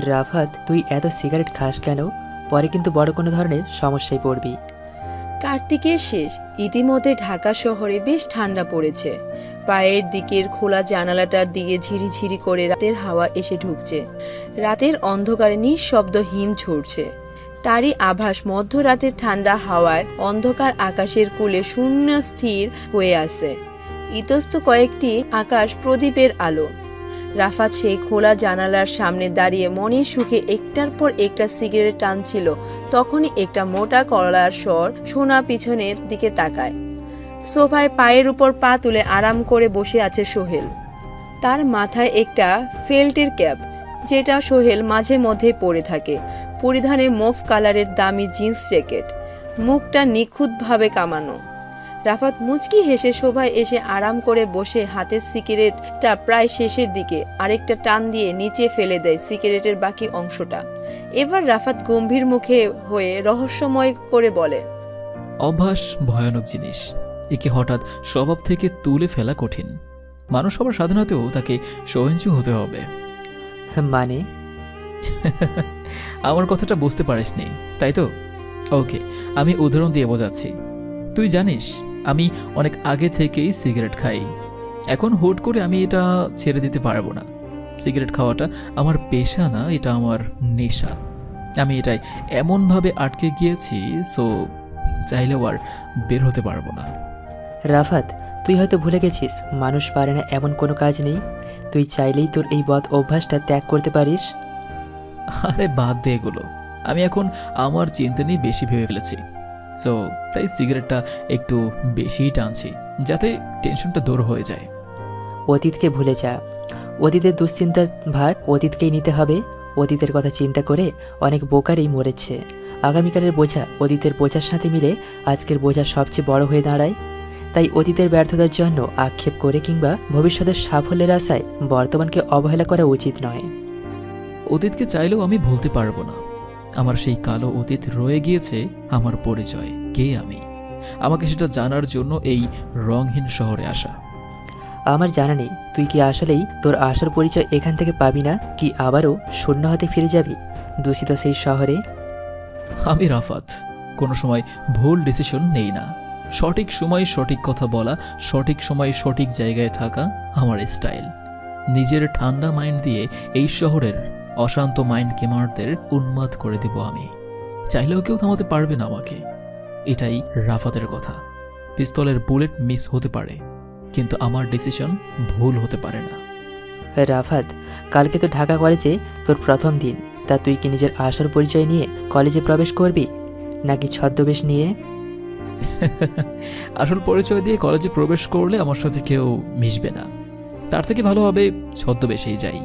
রাফাত, তুই এত সিগারেট খাস কেন? পরে কিন্তু বড় কোনো ধরনের সমস্যায় পড়বি। কার্তিকের শেষ। ইতিমধ্যে ঢাকা শহরে বেশ ঠান্ডা পড়েছে। পায়ের দিকের খোলা জানালাটার দিকে ঝিরিঝিরি করে রাতের হাওয়া এসে ঢুকছে। রাতের অন্ধকারে নিঃশব্দ হিম ঝরছে। তারই আভাস মধ্যরাতের ঠান্ডা হাওয়ার অন্ধকার আকাশের কোলে শূন্য স্থির হয়ে আছে। ইতস্ত কয়েকটি আকাশ প্রদীপের আলো। রাফাত সেই খোলা জানালার সামনে দাঁড়িয়ে মনের সুখে একটার পর একটা সিগারেট টানছিল। তখনই একটা মোটা গলার স্বর শোনা পিছনের দিকে তাকায়। সোফায় পায়ের উপর পা তুলে আরাম করে বসে আছে সোহেল। তার মাথায় একটা ফেল্টের ক্যাপ, যেটা সোহেল মাঝে মধ্যে পরে থাকে। পরিধানে মুভ কালারের দামি জিন্স জ্যাকেট, মুখটা নিখুঁতভাবে কামানো। রাফাত মুচকি হেসে সোফায় এসে আরাম করে বসে হাতের সিগারেটটা প্রায় শেষের দিকে আরেকটা টান দিয়ে নিচে ফেলে দেয় সিগারেটের বাকি অংশটা। এবার রাফাত গম্ভীর মুখে হয়ে রহস্যময় করে বলে, অভ্যাস ভয়ানক জিনিস। একে হঠাৎ স্বভাব থেকে তুলে ফেলা কঠিন। মানুষ হবার সাধনাতেও তাকে সহিংসু হতে হবে। মানে? আমার কথাটা বুঝতে পারিসনি, তাই তো? ওকে, আমি উদাহরণ দিয়ে বোঝাচ্ছি। তুই জানিস আমি অনেক আগে থেকেই সিগারেট খাই। এখন হুট করে আমি এটা ছেড়ে দিতে পারবো না। সিগারেট খাওয়াটা আমার পেশা না, এটা আমার নেশা। আমি এটাই এমনভাবে আটকে গিয়েছি, সো চাইলেও আর বের হতে পারবো না। রাফাত, তুই হয়তো ভুলে গেছিস মানুষ পারে না এমন কোনো কাজ নেই। তুই চাইলেই তোর এই বদ অভ্যাসটা ত্যাগ করতে পারিস। আরে বাদ দে এগুলো। আমি এখন আমার চিন্তা নিয়ে বেশি ভেবে ফেলেছি, সো তাই সিগারেটটা একটু বেশিই টানছি, যাতে টেনশনটা দূর হয়ে যায়। অতীতকে ভুলে যা। অতীতের দুশ্চিন্তার ভার অতীতকেই নিতে হবে। অতীতের কথা চিন্তা করে অনেক বোকারই মরেছে। আগামীকালের বোঝা অতীতের বোঝার সাথে মিলে আজকের বোঝা সবচেয়ে বড় হয়ে দাঁড়ায়। তাই অতীতের ব্যর্থতার জন্য আক্ষেপ করে কিংবা ভবিষ্যতের সাফল্যের আশায় বর্তমানকে অবহেলা করা উচিত নয়। অতীতকে চাইলেও আমি ভুলতে পারবো না। আমার সেই কালো অতীত রয়ে গিয়েছে আমার পরিচয়, কে আমি। আমাকে সেটা জানার জন্য এই রংহীন শহরে আসা। আমার জানা নেই তুই কি আসলেই তোর আসল পরিচয় এখান থেকে পাবি না, কি আবারও শূন্য হাতে ফিরে যাবি দূষিত সেই শহরে। আমি রাফাত কোনো সময় ভুল ডিসিশন নেই না। সঠিক সময়ে সঠিক কথা বলা, সঠিক সময়ে সঠিক জায়গায় থাকা আমার স্টাইল। নিজের ঠান্ডা মাইন্ড দিয়ে এই শহরের অশান্ত মাইন্ড গেমারদের উন্মাদ করে দেব আমি। চাইলেও কেউ থামাতে পারবে না আমাকে। এটাই রাফাতের কথা। পিস্তলের বুলেট মিস হতে পারে, কিন্তু আমার ডিসিশন ভুল হতে পারে না। রাফাত, কালকে তো ঢাকা কলেজে তোর প্রথম দিন। তা তুই কি নিজের আসল পরিচয় নিয়ে কলেজে প্রবেশ করবি, নাকি ছদ্মবেশ নিয়ে? আসল পরিচয় দিয়ে কলেজে প্রবেশ করলে আমার সাথে কেউ মিশবে না। তার থেকে ভালো হবে ছদ্মবেশেই যাই।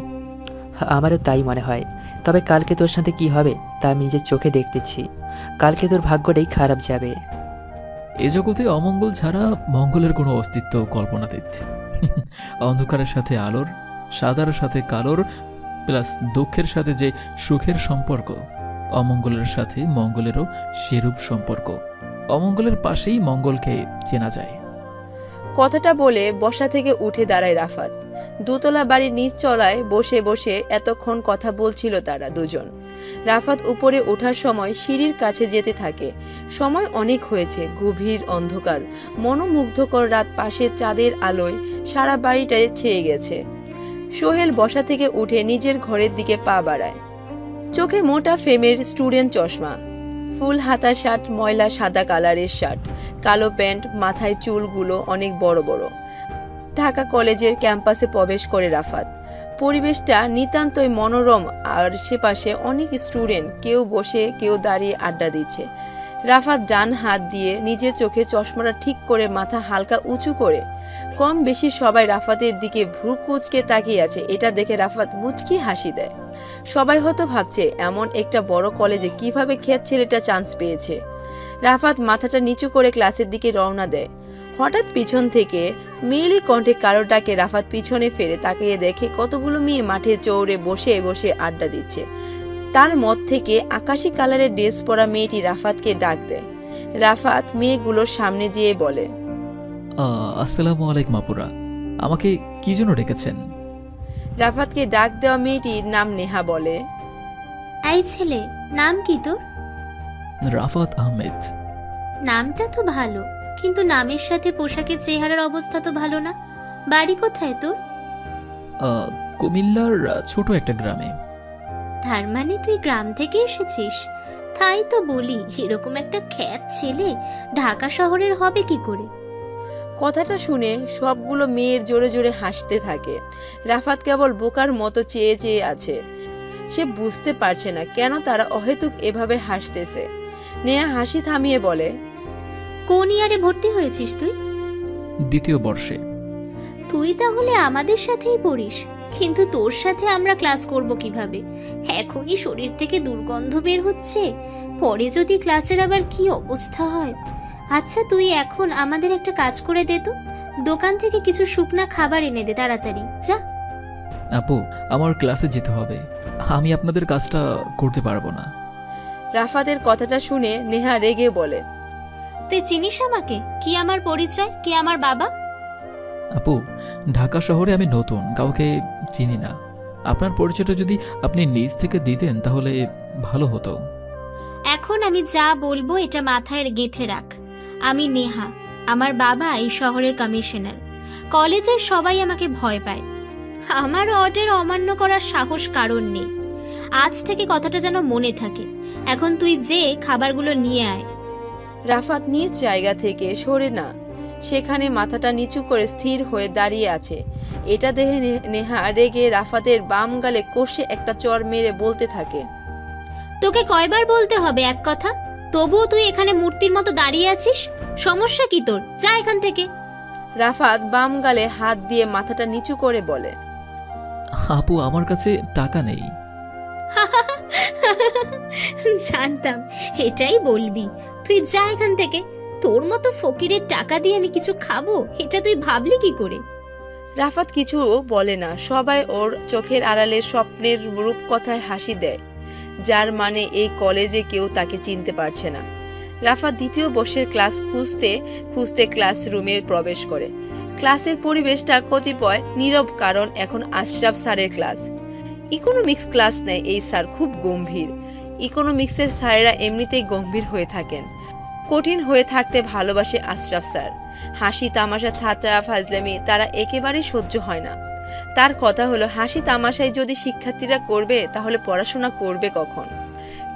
আমারও তাই মনে হয়। তবে কালকে তোর সাথে কি হবে তা আমি নিজের চোখে দেখতেছি। কালকে তোর ভাগ্যটাই খারাপ যাবে। এ জগতে অমঙ্গল ছাড়া মঙ্গলের কোনো অস্তিত্ব কল্পনাতীত। অন্ধকারের সাথে আলোর, সাদার সাথে কালোর, প্লাস দুঃখের সাথে যে সুখের সম্পর্ক, অমঙ্গলের সাথে মঙ্গলেরও সেরূপ সম্পর্ক। অমঙ্গলের পাশেই মঙ্গলকে চেনা যায়। কথাটা বলে বসা থেকে উঠে দাঁড়ায় রাফাত। দোতলা বাড়ির নিচ তলায় বসে বসে এতক্ষণ কথা বলছিল তারা দুজন। রাফাত উপরে ওঠার সময় সিঁড়ির কাছে যেতে থাকে। সময় অনেক হয়েছে, গভীর অন্ধকার, মনোমুগ্ধকর রাত পাশের চাঁদের আলোয় সারা বাড়িটায় ছেয়ে গেছে। সোহেল বসা থেকে উঠে নিজের ঘরের দিকে পা বাড়ায়। চোখে মোটা ফ্রেমের স্টুডেন্ট চশমা, ফুল হাতা শার্ট, ময়লা সাদা কালারের শার্ট, কালো প্যান্ট, মাথায় চুলগুলো অনেক বড় বড়। ঢাকা কলেজের ক্যাম্পাসে প্রবেশ করে রাফাত। পরিবেশটা নিতান্তই মনোরম, আর আশেপাশে অনেক স্টুডেন্ট, কেউ বসে কেউ দাঁড়িয়ে আড্ডা দিচ্ছে। রাফাত ডান হাত দিয়ে নিজের চোখে চশমাটা ঠিক করে মাথা হালকা উঁচু করে। কম বেশি সবাই রাফাতের দিকে ভ্রু কুঁচকে তাকিয়ে আছে। এটা দেখে রাফাত মুচকি হাসি দেয়। সবাই হয়তো ভাবছে এমন একটা বড় কলেজে কিভাবে খ্যাত ছেলেটা চান্স পেয়েছে। রাফাত মাথাটা নিচু করে ক্লাসের দিকে রওনা দেয়। হঠাৎ পিছন থেকে মেয়েলি কণ্ঠে কারো ডাকে রাফাত পিছনে ফিরে তাকিয়ে দেখে কতগুলো মেয়ে মাঠের চৌড়ে বসে বসে আড্ডা দিচ্ছে। তার মত থেকে আকাশি কালারের ড্রেস পরা মেয়েটি রাফাতকে ডাক দেয়। রাফাত মেয়েগুলোর সামনে যেয়ে বলে, আসসালামু আলাইকুম আপুরা, আমাকে কি জন্য ডেকেছেন? রাফাতকে ডাক দেওয়া মেয়েটির নাম নেহা বলে। এই ছেলে, নাম কি তোর? রাফাত আহমেদ। নামটা তো ভালো, কিন্তু নামের সাথে পোশাকের চেহারার অবস্থা তো ভালো না। বাড়ি কোথায় তোর? কুমিল্লার ছোট একটা গ্রামে। তার মানে তুই গ্রাম থেকে এসেছিস? তাই তো বলি, এরকম একটা খ্যাত ছেলে ঢাকা শহরের হবে কি করে? কথাটা শুনে সবগুলো মেয়ের জোরে জোরে হাসতে থাকে। রাফাত কেবল বোকার মতো চেয়ে চেয়ে আছে। সে বুঝতে পারছে না কেন তারা অহেতুক এভাবে হাসতেছে। নেহা হাসি থামিয়ে বলে, কোন ইয়ারে ভর্তি হয়েছিস তুই? দ্বিতীয় বর্ষে। তুই তাহলে আমাদের সাথেই পড়িস, কিন্তু তোর সাথে আমরা ক্লাস করব কিভাবে? এখনই শরীর থেকে দুর্গন্ধ বের হচ্ছে, পরে যদি ক্লাসের আবার কি অবস্থা হয়। আচ্ছা, তুই এখন আমাদের একটা কাজ করে দে তো, দোকান থেকে কিছু শুকনা খাবার এনে দে তাড়াতাড়ি, যা। আপু, আমার ক্লাসে যেতে হবে, আমি আপনাদের কাজটা করতে পারবো না। রাফাতের কথাটা শুনে নেহা রেগে বলে, তুই চিনিস আমাকে? কি আমার পরিচয়, কি আমার বাবা? আপু, ঢাকা শহরে আমি নতুন, কাউকে চিনি না। আপনার পরিচয়টা যদি আপনি নিজ থেকে দিতেন তাহলে ভালো হতো। এখন আমি যা বলবো এটা মাথায় গেঁথে রাখ। আমি নেহা, আমার বাবা এই শহরের কমিশনার। কলেজের সবাই আমাকে ভয় পায়, আমার অর্ডার অমান্য করার সাহস কারণ নেই। আজ থেকে কথাটা যেন মনে থাকে। এখন তুই যে খাবারগুলো নিয়ে আয়। রাফাত নিজ জায়গা থেকে সরে না, সেখানে মাথাটা নিচু করে স্থির হয়ে দাঁড়িয়ে আছে। এটা দেখে নেহা রেগে রাফাতের বাম গালে কষে একটা চড় মেরে বলতে থাকে, তোকে কয়বার বলতে হবে এক কথা? তবুও তুই এখানে মূর্তির মতো দাঁড়িয়ে আছিস। সমস্যা কি তোর? যা এখান থেকে। রাফাত বাম গালে হাত দিয়ে মাথাটা নিচু করে বলে, আপু, আমার কাছে টাকা নেই। জানতাম এটাই বলবি। তুই যা এখান থেকে। তোর মতো ফকিরের টাকা দিয়ে আমি কিছু খাবো, এটা তুই ভাবলি কি করে? রাফাত কিছু বলে না। সবাই ওর চোখের আড়ালে স্বপ্নের রূপকথায় হাসি দেয়, যার মানে এই কলেজে কেউ তাকে চিনতে পারছে না। রাফাত দ্বিতীয় বর্ষের ক্লাস খুঁজতে খুঁজতে ক্লাসরুমে প্রবেশ করে। ক্লাসের পরিবেশটা কতিপয় নীরব, কারণ এখন আশরাফ স্যারের ক্লাস। ইকোনমিক্স ক্লাস নেয় এই স্যার, খুব গম্ভীর। ইকোনমিক্সের স্যারেরা এমনিতেই গম্ভীর হয়ে থাকেন। কঠিন হয়ে থাকতে ভালোবাসে আশরাফ স্যার। হাসি তামাশা ঠাট্টা ফাজলামি তারা একেবারেই সহ্য হয় না। তার কথা হলো, হাসি তামাশায় যদি শিক্ষার্থীরা করবে তাহলে পড়াশোনা করবে কখন?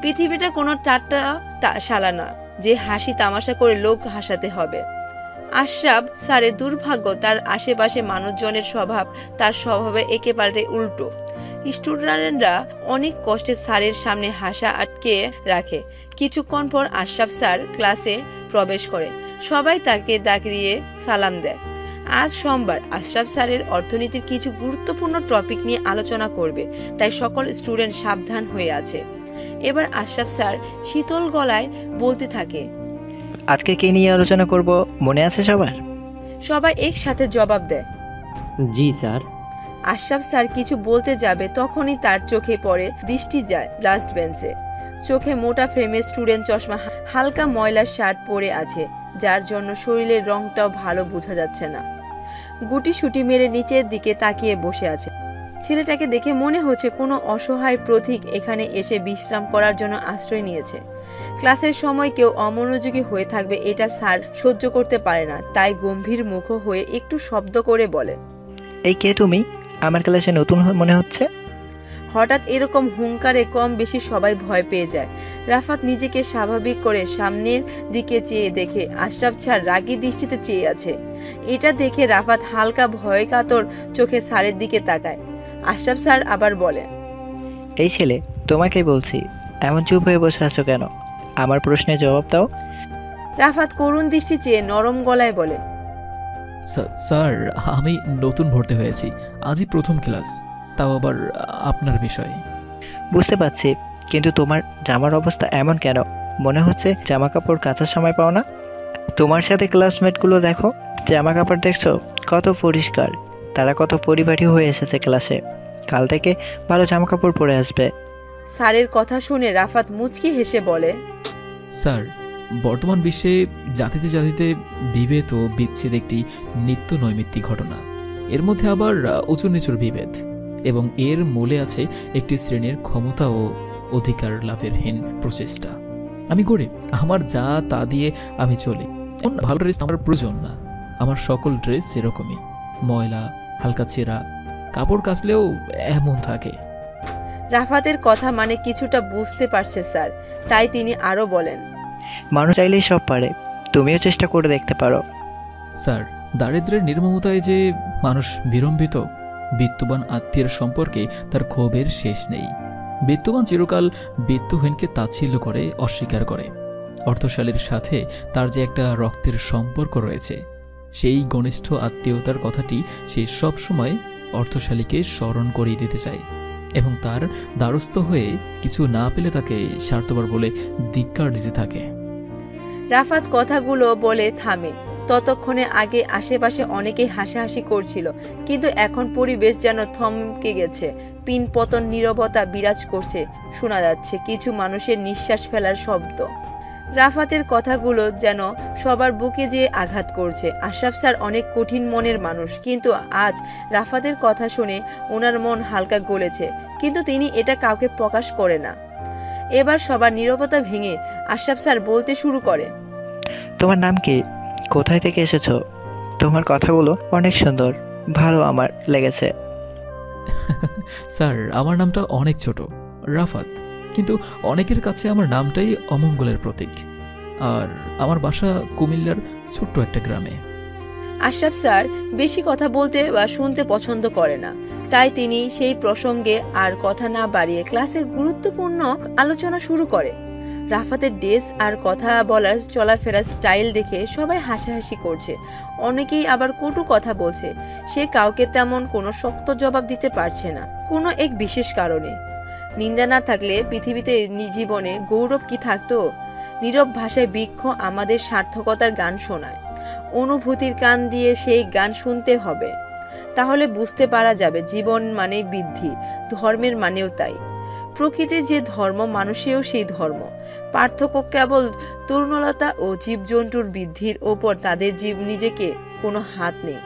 পৃথিবীটা কোনো ঠাট্টা শালা না যে হাসি তামাশা করে লোক হাসাতে হবে। আশরাফ স্যারের দুর্ভাগ্য, তার আশেপাশে মানুষজনের স্বভাব তার স্বভাবে একেবারে উল্টো। স্টুডেন্টরা অনেক কষ্টে স্যারের সামনে হাসা আটকে রাখে। কিছুক্ষণ পর আশরাফ স্যার ক্লাসে প্রবেশ করে। সবাই তাকে দাঁড়িয়ে সালাম দেয়। আজ সোমবার আশরাফ স্যারের অর্থনীতির কিছু গুরুত্বপূর্ণ টপিক নিয়ে আলোচনা করবে, তাই সকল স্টুডেন্ট সাবধান হয়ে আছে। এবার আশরাফ স্যার শীতল গলায় বলতে থাকে, আজকে কি নিয়ে আলোচনা করব মনে আছে সবার? সবাই একসাথে জবাব দেয়, জি স্যার। আশরাফ স্যার কিছু বলতে যাবে, তখনই তার চোখে পড়ে, দৃষ্টি যায় লাস্ট বেঞ্চে। চোখে মোটা ফ্রেমের স্টুডেন্ট চশমা, হালকা ময়লার শার্ট পরে আছে, যার জন্য শরীরের রংটাও ভালো বোঝা যাচ্ছে না। গুটি সুটি মেরে নিচের দিকে তাকিয়ে বসে আছে। ছেলেটাকে দেখে মনে হচ্ছে কোনো অসহায় পথিক এখানে এসে বিশ্রাম করার জন্য আশ্রয় নিয়েছে। ক্লাসের সময় কেউ অমনোযোগী হয়ে থাকবে এটা স্যার সহ্য করতে পারে না, তাই গম্ভীর মুখ হয়ে একটু শব্দ করে বলে, এই কে তুমি? আমার ক্লাসে নতুন মনে হচ্ছে। হঠাৎ এরকম হুঙ্কারে কম বেশি সবাই ভয় পেয়ে যায়। রাফাত নিজেকে স্বাভাবিক করে সামনের দিকে চেয়ে দেখে আশরাফ স্যার রাগী দৃষ্টিতে চেয়ে আছে। এটা দেখে রাফাত হালকা ভয় কাতর চোখে স্যারের দিকে তাকায়। আশরাফ স্যার আবার বলে, এই ছেলে, তোমাকেই বলছি, এমন চুপ হয়ে বসে আছো কেন? আমার প্রশ্নের জবাব দাও। রাফাত করুণ দৃষ্টি চেয়ে নরম গলায় বলে, স্যার, আমি নতুন ভর্তি হয়েছি, আজই প্রথম ক্লাস, তাও আবার আপনার বিষয়ে। বুঝতে পারছি, কিন্তু তোমার জামার অবস্থা এমন কেন? মনে হচ্ছে জামা কাপড় কাচার সময় পাও না। তোমার সাথে ক্লাসমেটগুলো দেখো, জামা কাপড় দেখছো কত পরিষ্কার। তারা কত পরিপাটি হয়ে এসেছে ক্লাসে। কাল থেকে ভালো জামা কাপড় পরে আসবে। স্যারের কথা শুনে রাফাত মুচকি হেসে বলে, স্যার, বর্তমান বিশ্বে জাতিতে জাতিতে বিভেদ ও বিচ্ছেদ একটি নিত্য নৈমিত্তিক ঘটনা। এর মধ্যে আবার উঁচু নিচুর বিভেদ, এবং এর মূলে আছে একটি শ্রেণীর ক্ষমতা ও অধিকার লাভের হীন প্রচেষ্টা। আমি গরিব, আমার যা তা দিয়ে আমি চলি। ভালো ড্রেস আমার প্রয়োজন না, আমার সকল ড্রেস সেরকমই, ময়লা, হালকা ছেঁড়া, কাপড় কাচলেও এমন থাকে। রাফাতের কথা মানে কিছুটা বুঝতে পারছে স্যার, তাই তিনি আরও বলেন, মানুষ চাইলেই সব পারে, তুমিও চেষ্টা করে দেখতে পারো। স্যার, দারিদ্র্যের নির্মমতায় যে মানুষ বিড়ম্বিত, বিত্তবান আত্মীয়ের সম্পর্কে তার ক্ষোভের শেষ নেই। বিত্তবান চিরকাল বিত্তহীনকে তাচ্ছিল্য করে, অস্বীকার করে। অর্থশালীর সাথে তার যে একটা রক্তের সম্পর্ক রয়েছে, সেই ঘনিষ্ঠ আত্মীয়তার কথাটি সে সব সময় অর্থশালীকে স্মরণ করিয়ে দিতে চায়, এবং তার দ্বারস্থ হয়ে কিছু না পেলে তাকে স্বার্থপর বলে ধিক্কার দিতে থাকে। রাফাত কথাগুলো বলে থামে। ততক্ষণে আগে আশেপাশে অনেকেই হাসাহাসি করছিল, কিন্তু এখন পরিবেশ যেন থমকে গেছে। পিনপতন নীরবতা বিরাজ করছে, শোনা যাচ্ছে কিছু মানুষের নিঃশ্বাস ফেলার শব্দ। রাফাতের কথাগুলো যেন সবার বুকে যেয়ে আঘাত করছে। আশরাফ স্যার অনেক কঠিন মনের মানুষ, কিন্তু আজ রাফাতের কথা শুনে ওনার মন হালকা গলেছে, কিন্তু তিনি এটা কাউকে প্রকাশ করে না। এবার সবার নীরবতা ভেঙে আশরাফ স্যার বলতে শুরু করে, তোমার নাম কি? কোথায় থেকে এসেছো? তোমার কথাগুলো অনেক সুন্দর, ভালো আমার লেগেছে। স্যার, আমার নামটা অনেক ছোট, রাফাত, কিন্তু অনেকের কাছে আমার নামটাই অমঙ্গলের প্রতীক। আর আমার বাসা কুমিল্লার ছোট্ট একটা গ্রামে। আশরাফ স্যার বেশি কথা বলতে বা শুনতে পছন্দ করে না, তাই তিনি সেই প্রসঙ্গে আর কথা না বাড়িয়ে ক্লাসের গুরুত্বপূর্ণ আলোচনা শুরু করে। রাফাতের ড্রেস আর কথা বলার চলাফেরার স্টাইল দেখে সবাই হাসাহাসি করছে, অনেকেই আবার কটু কথা বলছে। সে কাউকে তেমন কোনো শক্ত জবাব দিতে পারছে না, কোনো এক বিশেষ কারণে। নিন্দা না থাকলে পৃথিবীতে জীবনে গৌরব কি থাকতো? নীরব ভাষায় বৃক্ষ আমাদের সার্থকতার গান শোনায়। অনুভূতির কান দিয়ে সেই গান শুনতে হবে, তাহলে বুঝতে পারা যাবে জীবন মানে বৃদ্ধি, ধর্মের মানেও তাই। প্রকৃতির যে ধর্ম, মানুষেও সেই ধর্ম। পার্থক্য কেবল তরুণলতা ও জীবজন্তুর বৃদ্ধির ওপর তাদের নিজেকে কোনো হাত নেই।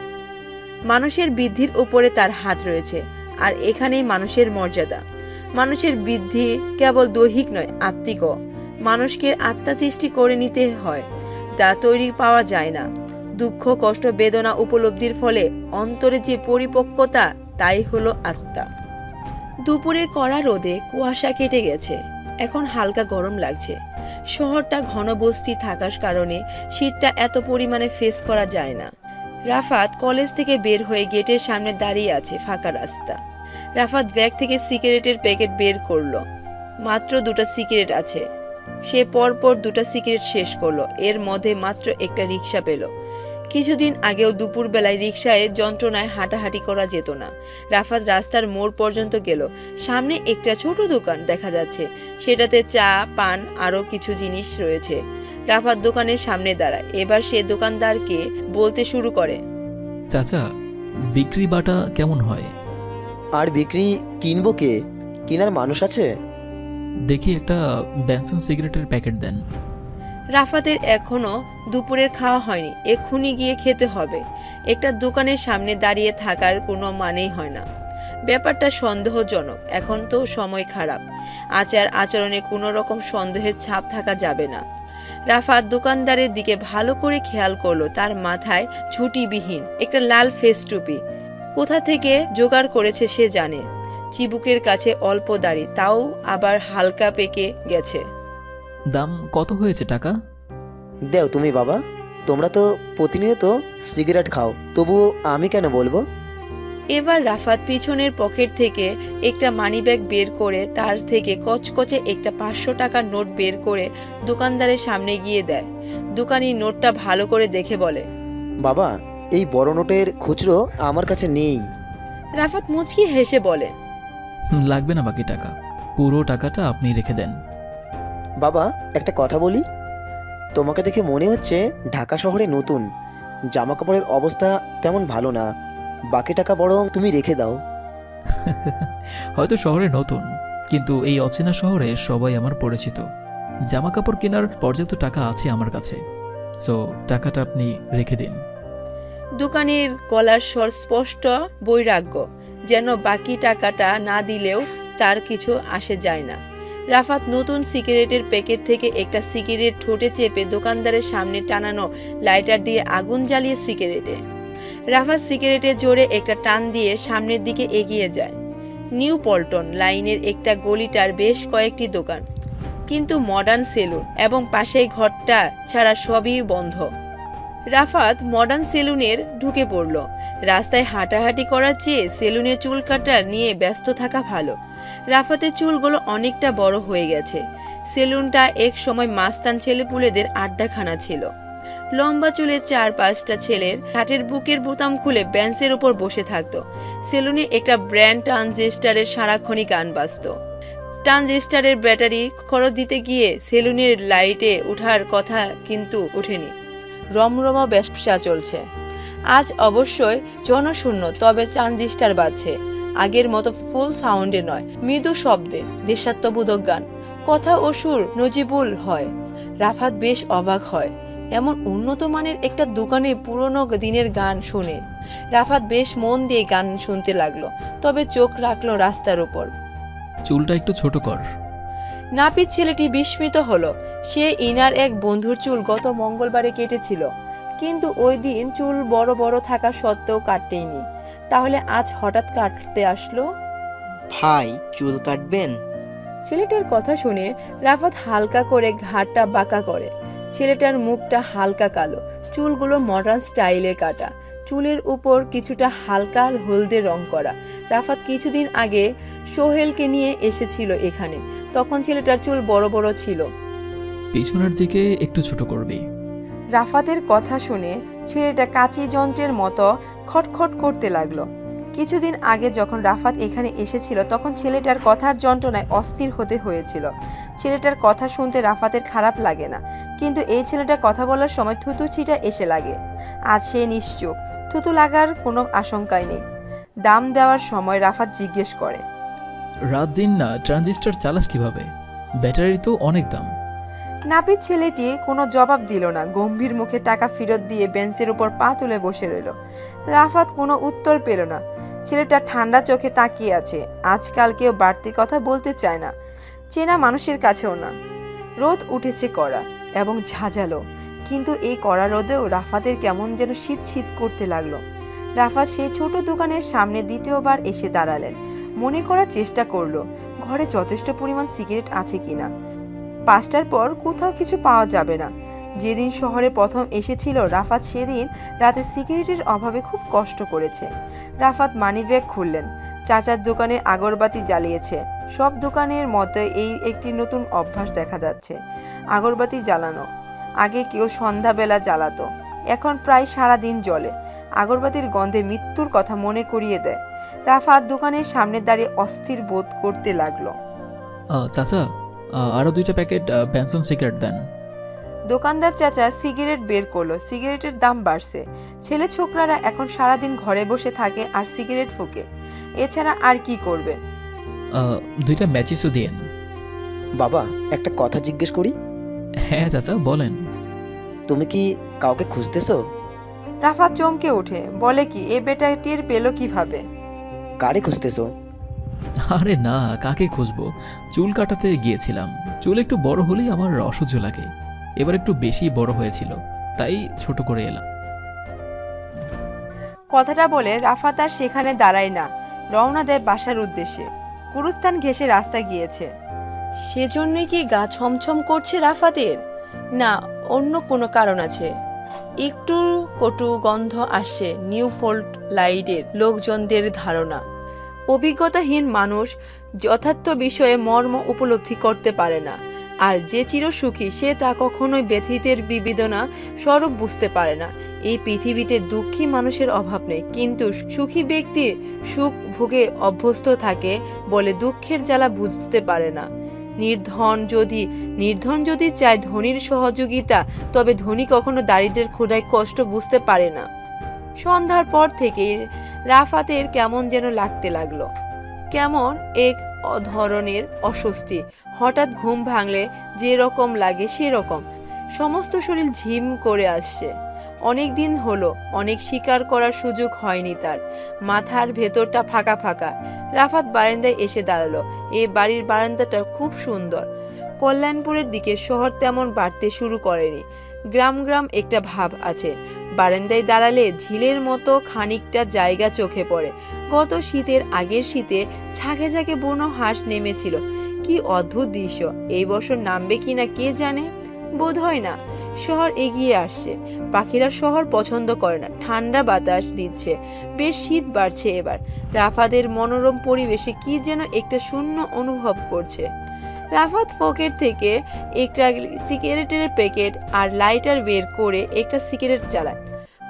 মানুষের বৃদ্ধির ওপরে তার হাত রয়েছে, আর এখানেই মানুষের মর্যাদা। মানুষের বৃদ্ধি কেবল দৈহিক নয়, আত্মিকও। মানুষকে আত্মা সৃষ্টি করে নিতে হয়, তা তৈরি পাওয়া যায় না। দুঃখ, কষ্ট, বেদনা উপলব্ধির ফলে অন্তরে যে পরিপক্কতা, তাই হলো আত্মা। দুপুরের কড়া রোদে কুয়াশা কেটে গেছে, এখন হালকা গরম লাগছে। শহরটা ঘনবস্তি থাকার কারণে শীতটা এত পরিমাণে ফেস করা যায় না। রাফাত কলেজ থেকে বের হয়ে গেটের সামনে দাঁড়িয়ে আছে, ফাঁকা রাস্তা। রাফাত ব্যাগ থেকে সিগারেটের প্যাকেট বের করলো। মাত্র 2টা সিগারেট আছে। সে পরপর 2টা সিগারেট শেষ করলো। এর মধ্যে মাত্র একটা রিক্সা পেল। কিছুদিন আগেও দুপুরবেলায় রিক্সায় যন্ত্রণায় হাঁটাহাঁটি করা যেত না। রাফাত রাস্তার মোড় পর্যন্ত গেল। সামনে একটা ছোট দোকান দেখা যাচ্ছে, সেটাতে চা, পান আরও কিছু জিনিস রয়েছে। রাফাত দোকানের সামনে দাঁড়ায়। এবার সে দোকানদারকে বলতে শুরু করে, চাচা, বিক্রি বাটা কেমন হয়? আর বিক্রি কিনবো কে? কেনার মানুষ আছে? দেখি একটা ব্যানসন সিগারেটের প্যাকেট দেন। রাফাতের এখনো দুপুরের খাওয়া হয়নি, এক্ষুনি গিয়ে খেতে হবে। একটা দোকানের সামনে দাঁড়িয়ে থাকার কোনো মানেই হয় না। ব্যাপারটা সন্দেহজনক। এখন তো সময় খারাপ, আচার আচরণে কোনো রকম সন্দেহের ছাপ থাকা যাবে না। রাফাত দোকানদারের দিকে ভালো করে খেয়াল করলো। তার মাথায় ঝুঁটিবিহীন একটা লাল ফেস টুপি। কোথা থেকে জোগাড় করেছে সে জানে। চিবুকের কাছে অল্প দাড়ি, তাও আবার হালকা পেকে গেছে। দাম কত হয়েছে টাকা? দেও তুমি বাবা, তোমরা তো প্রতিনিয়ত সিগারেট খাও, তবুও আমি কেন বলবো? এবার রাফাত পিছনের পকেট থেকে একটা মানিব্যাগ বের করে তার থেকে কচকচে একটা 500 টাকার নোট বের করে দোকানদারের সামনে গিয়ে দেয়। দোকানি নোটটা ভালো করে দেখে বলে, বাবা, এই বড় নোটের খুচরো আমার কাছে নেই। রাফাত মুচকি হেসে বলে, লাগবে না বাকি টাকা, পুরো টাকাটা আপনি রেখে দেন। বাবা, একটা কথা বলি, তোমাকে দেখে মনে হচ্ছে ঢাকা শহরে নতুন, জামা কাপড়ের অবস্থা তেমন ভালো না, বাকি টাকা বরং তুমি রেখে দাও। হয়তো শহরে নতুন, কিন্তু এই অচেনা শহরে সবাই আমার পরিচিত। জামা কাপড় কেনার পর্যাপ্ত টাকা আছে আমার কাছে, সো টাকাটা আপনি রেখে দিন। দোকানের গলার স্বর স্পষ্ট বৈরাগ্য, যেন বাকি টাকাটা না দিলেও তার কিছু আসে যায় না। রাফাত নতুন সিগারেটের প্যাকেট থেকে একটা সিগারেট ঠোঁটে চেপে দোকানদারের সামনে টানানো লাইটার দিয়ে আগুন জ্বালিয়ে সিগারেটে। রাফাত সিগারেটের জোরে একটা টান দিয়ে সামনের দিকে এগিয়ে যায়। নিউ পল্টন লাইনের একটা গলিটার বেশ কয়েকটি দোকান, কিন্তু মডার্ন সেলুন এবং পাশেই ঘরটা ছাড়া সবই বন্ধ। রাফাত মডার্ন সেলুনের ঢুকে পড়ল। রাস্তায় হাঁটাহাঁটি করার চেয়ে সেলুনে চুল কাটা নিয়ে ব্যস্ত থাকা ভালো। রাফাতের চুলগুলো অনেকটা বড় হয়ে গেছে। সেলুনটা এক সময় মাস্তান ছেলেপুলেদের আড্ডাখানা ছিল। লম্বা চুলের 4-5টা ছেলের হাটের বুকের বোতাম খুলে বেঞ্চের উপর বসে থাকতো। সেলুনে একটা ব্র্যান্ড ট্রানজিস্টারের সারাক্ষণই গান বাজত। ট্রানজিস্টারের ব্যাটারি খরচ দিতে গিয়ে সেলুনের লাইটে ওঠার কথা কিন্তু ওঠেনি। রমরমা ব্যবসা চলছে। আজ অবশ্যই জনশূন্য, তবে ট্রানজিস্টার বাজছে। আগের মতো ফুল সাউন্ডে নয়, মৃদু শব্দে দেশাত্মবোধক গান, কথা ও সুর নজিবুল হয়। রাফাত বেশ অবাক হয় এমন উন্নত মানের একটা দোকানে পুরনো দিনের গান শুনে। রাফাত বেশ মন দিয়ে গান শুনতে লাগলো, তবে চোখ রাখলো রাস্তার উপর। চুলটা একটু ছোট কর। নাপিত ছেলেটি বিস্মিত হলো। সে ইনার এক বন্ধুর চুল গত মঙ্গলবারে কেটেছিল, কিন্তু ওই দিন চুল বড় বড় থাকা সত্ত্বেও কাটেনি। তাহলে আজ হঠাৎ কাটতে আসলো? ভাই, চুল কাটবেন? ছেলেটার কথা শুনে রাফাত হালকা করে ঘাড়টা বাঁকা করে। ছেলেটার মুখটা হালকা কালো, চুলগুলো মডার্ন স্টাইলে কাটা, চুলের উপর কিছুটা হালকা হলদে রং করা। রাফাত কিছুদিন আগে সোহেলকে নিয়ে এসেছিল এখানে, তখন ছেলেটার চুল বড় বড় ছিল। পিছনের দিকে একটু ছোট করবি। রাফাতের কথা শুনে ছেলেটা কাঁচি যন্ত্রের মতো খটখট করতে লাগলো। কিছুদিন আগে যখন রাফাত এখানে এসেছিল তখন ছেলেটার কথার যন্ত্রণায় অস্থির হতে হয়েছিল। ছেলেটার কথা শুনতে রাফাতের খারাপ লাগে না, কিন্তু এই ছেলেটার কথা বলার সময় থুতু ছিটা এসে লাগে। আজ সে নিশ্চুপ, থুতু লাগার কোনো আশঙ্কাই নেই। দাম দেওয়ার সময় রাফাত জিজ্ঞেস করে, রাত দিন না ট্রানজিস্টার চালাস কিভাবে? ব্যাটারি তো অনেক দাম। নাপিত ছেলেটি কোনো জবাব দিল না। গম্ভীর মুখে টাকা ফেরত দিয়ে বেঞ্চের উপর পা তুলে বসে রইল। রাফাত কোনো উত্তর পেল না। ছেলেটা ঠান্ডা চোখে তাকিয়ে আছে। আজকাল কেউ বাড়তি কথা বলতে চায় না, চেনা মানুষের কাছেও না। রোদ উঠেছে কড়া এবং ঝাঁঝালো, কিন্তু এই কড়া রোদেও রাফাতের কেমন যেন শীত শীত করতে লাগলো। রাফাত সেই ছোট দোকানের সামনে দ্বিতীয়বার এসে দাঁড়ালেন। মনে করার চেষ্টা করলো ঘরে যথেষ্ট পরিমাণ সিগারেট আছে কিনা। 5টার পর কোথাও কিছু পাওয়া যাবে না। যেদিন শহরে প্রথম এসেছিল রাফাত, সেদিন রাতে সিগারেটের অভাবে খুব কষ্ট করেছে। রাফাত মানিব্যাগ খুললেন। চাচার দোকানে আগরবাতি জ্বালিয়েছে। সব দোকানের মতো এই একটি নতুন অভ্যাস দেখা যাচ্ছে, আগরবাতি জ্বালানো। আগে কেউ সন্ধ্যাবেলা জ্বালাতো, এখন প্রায় সারাদিন জ্বলে। আগরবাতির গন্ধে মৃত্যুর কথা মনে করিয়ে দেয়। রাফাত দোকানের সামনে দাঁড়িয়ে অস্থির বোধ করতে লাগলো। চাচা, আরো 2টা প্যাকেট বেনসন সিগারেট দেন। দোকানদার চাচা সিগারেট বের করলো। সিগারেটের দাম বাড়ছে। ছেলে ছোকরারা এখন সারাদিন ঘরে বসে থাকে আর সিগারেট ফুঁকে, এছাড়া আর কি করবে? 2টা ম্যাচিসও দিন। বাবা, একটা কথা জিজ্ঞেস করি? হ্যাঁ চাচা, বলেন। তুমি কি কাউকে খুঁজতেছো? রাফাত চমকে ওঠে, বলে কি এ বেটা টের পেলো কিভাবে? কারে খুঁজতেছো? আরে না, কাকে খুঁজবো, চুল কাটাতে গিয়েছিলাম। চুল একটু বড় হলেই আমার অসহ্য লাগে। এবার একটু বেশি বড় হয়েছিল, তাই ছোট করে এলাম। কথাটা বলে রাফাত আর সেখানে দাঁড়ায় না, রওনা দেয় বাসার উদ্দেশ্যে। গুরুস্থান ঘেঁষে রাস্তা গিয়েছে। সেজন্যই কি গা ছমছম করছে রাফাতের? না, অন্য কোনো কারণ আছে। একটু কটু গন্ধ আসছে নিউ ফল্ট লাইটের লোকজনদের ধারণা। অভিজ্ঞতাহীন মানুষ যথার্থ বিষয়ে মর্ম উপলব্ধি করতে পারে না, আর যে চিরসুখী সে তা কখনোই ব্যথিতের বিবেদনা স্বরূপ বুঝতে পারে না। এই পৃথিবীতে দুঃখী মানুষের অভাব নেই, কিন্তু সুখী ব্যক্তি সুখ ভোগে অভ্যস্ত থাকে বলে দুঃখের জ্বালা বুঝতে পারে না। নির্ধন যদি চায় ধনীর সহযোগিতা, তবে ধনী কখনো দারিদ্রের ক্ষুধায় কষ্ট বুঝতে পারে না। সন্ধ্যার পর থেকেই রাফাতের কেমন যেন লাগতে লাগলো। কেমন এক ধরনের অস্বস্তি। হঠাৎ ঘুম ভাঙলে যেরকম লাগে সেরকম, সমস্ত শরীর ঝিম করে আসছে। অনেক দিন হলো, অনেক শিকার করার সুযোগ হয়নি তার। মাথার ভেতরটা ফাঁকা ফাঁকা। রাফাত বারান্দায় এসে দাঁড়ালো। এই বাড়ির বারান্দাটা খুব সুন্দর। কল্যাণপুরের দিকে শহর তেমন বাড়তে শুরু করেনি, গ্রাম গ্রাম একটা ভাব আছে। বারান্দায় দাঁড়ালে ঝিলের মতো খানিকটা জায়গা চোখে পড়ে। গত শীতের আগের শীতে ঝাঁকে ঝাঁকে বুনো হাঁস নেমেছিল। কি অদ্ভুত দৃশ্য! এই বছর নামবে কিনা কে জানে, বোধ হয় না। শহর এগিয়ে আসছে। পাখিরা শহর পছন্দ করে না। ঠান্ডা বাতাস দিচ্ছে, বেশ শীত বাড়ছে এবার। রাফাতের মনোরম পরিবেশে কি যেন একটা শূন্য অনুভব করছে। রাফাত পকেট থেকে একটা সিগারেটের প্যাকেট আর লাইটার বের করে একটা সিগারেট জ্বালায়।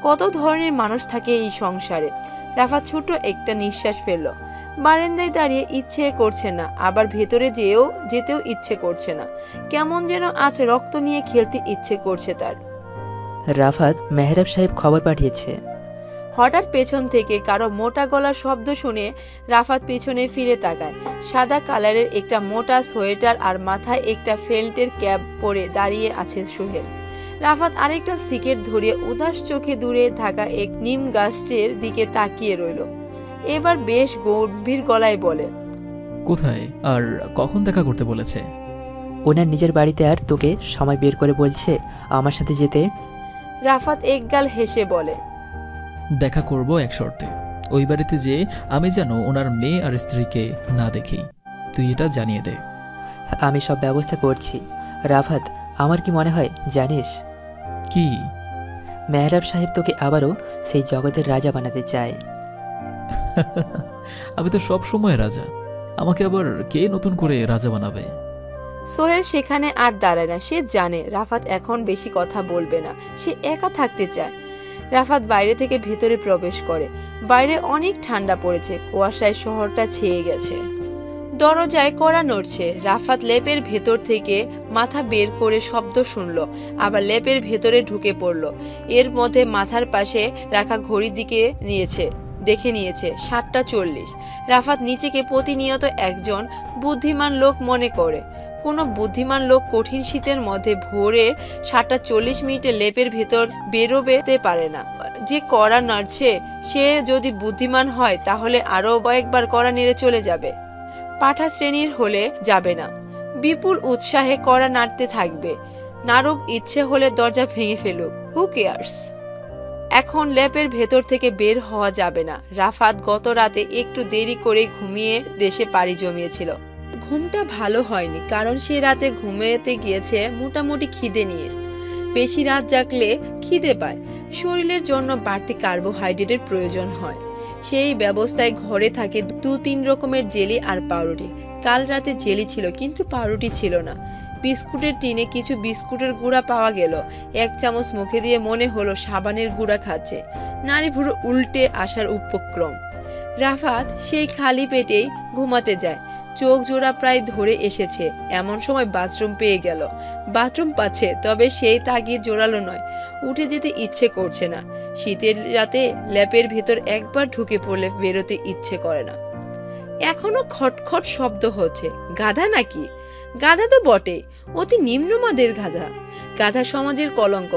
কত ধরনের মানুষ থাকে এই সংসারে। রাফাত ছোট একটা নিঃশ্বাস ফেলল। বারান্দায় দাঁড়িয়ে ইচ্ছে করছে না, আবার ভেতরে যেতেও ইচ্ছে করছে না। কেমন যেন আজ রক্ত নিয়ে খেলতে ইচ্ছে করছে তার। রাফাত, মেহরাব সাহেব খবর পাঠিয়েছে। হঠাৎ পেছন থেকে কারো মোটা গলার শব্দ শুনে রাফাত পিছনে ফিরে তাকায়। সাদা কালারের একটা মোটা সোয়েটার আর মাথায় একটা ফেল্টের ক্যাপ পরে দাঁড়িয়ে আছে সোহেল। রাফাত আরেকটা সিগারেট ধরিয়ে উদাস চোখে দূরে থাকা এক নিম গাছের দিকে তাকিয়ে রইল। এবার বেশ গম্ভীর গলায় বলে, কোথায় আর কখন দেখা করতে বলেছে? ওনার নিজের বাড়িতে, আর তোকে সময় বের করে বলছে আমার সাথে যেতে। রাফাত একগাল হেসে বলে, দেখা করব এক শর্তে। ওই বাড়িতে যে আমি যেন ওনার মেয়ে আর স্ত্রীকে না দেখি, তুই এটা জানিয়ে দে। আমি সব ব্যবস্থা করছি। রাফাত, আমার কি মনে হয় জানিস? কি? মেহরাব সাহেব তোকে আবারও সেই জগতের রাজা বানাতে চায়। আমি তো সব সময় রাজা, আমাকে আবার কে নতুন করে রাজা বানাবে? সোহেল সেখানে আর দাঁড়ায় না। সে জানে রাফাত এখন বেশি কথা বলবে না, সে একা থাকতে চায়। রাফাত বাইরে থেকে ভেতরে প্রবেশ করে। বাইরে অনেক ঠান্ডা পড়েছে, কুয়াশায় শহরটা ছেয়ে গেছে। দরজায় কড়া নড়ছে। রাফাত লেপের ভেতর থেকে মাথা বের করে শব্দ শুনল, আবার লেপের ভেতরে ঢুকে পড়ল। এর মধ্যে মাথার পাশে রাখা ঘড়ির দিকে দেখে নিয়েছে 7:40। রাফাত নিজেকে প্রতিনিয়ত একজন বুদ্ধিমান লোক মনে করে। কোনো বুদ্ধিমান লোক কঠিন শীতের মধ্যে ভোরে 7:40 লেপের ভেতর বেরোতে পারে না। যে কড়া নাড়ছে সে যদি বুদ্ধিমান হয় তাহলে আরও কয়েকবার কড়া নেড়ে চলে যাবে। পাঠা শ্রেণীর হলে যাবে না, বিপুল উৎসাহে কড়া নাড়তে থাকবে। নারুক, ইচ্ছে হলে দরজা ভেঙে ফেলুক, হু কেয়ার্স। এখন লেপের ভেতর থেকে বের হওয়া যাবে না। রাফাত গত রাতে একটু দেরি করে ঘুমিয়ে দেশে পাড়ি জমিয়েছিল। ঘুমটা ভালো হয়নি, কারণ সে রাতে ঘুমিয়েতে গিয়েছে মোটামুটি খিদে নিয়ে। বেশি রাত জাগলে খিদে পায়, শরীরের জন্য বাড়তি কার্বোহাইড্রেটের প্রয়োজন হয়। সেই ব্যবস্থায় ঘরে থাকে 2-3 রকমের জেলি আর পাউরুটি। কাল রাতে জেলি ছিল কিন্তু পাউরুটি ছিল না। বিস্কুটের টিনে কিছু বিস্কুটের গুঁড়া পাওয়া গেল। 1 চামচ মুখে দিয়ে মনে হলো সাবানের গুঁড়া খাচ্ছে। নাড়ি ভুড়ো উল্টে আসার উপক্রম। রাফাত সেই খালি পেটেই ঘুমাতে যায়। চোখ জোড়া প্রায় ধরে এসেছে, এমন সময় বাথরুম পেয়ে গেল। বাথরুম পাচ্ছে, তবে সেই তাগিদ জোরালো নয়। উঠে যেতে ইচ্ছে করছে না। শীতের রাতে ল্যাপের ভেতর একবার ঢুকে পড়লে বেরোতে ইচ্ছে করে না। এখনো খটখট শব্দ হচ্ছে। গাধা নাকি? গাধা তো বটে, অতি নিম্নমাদের গাধা। গাধা সমাজের কলঙ্ক।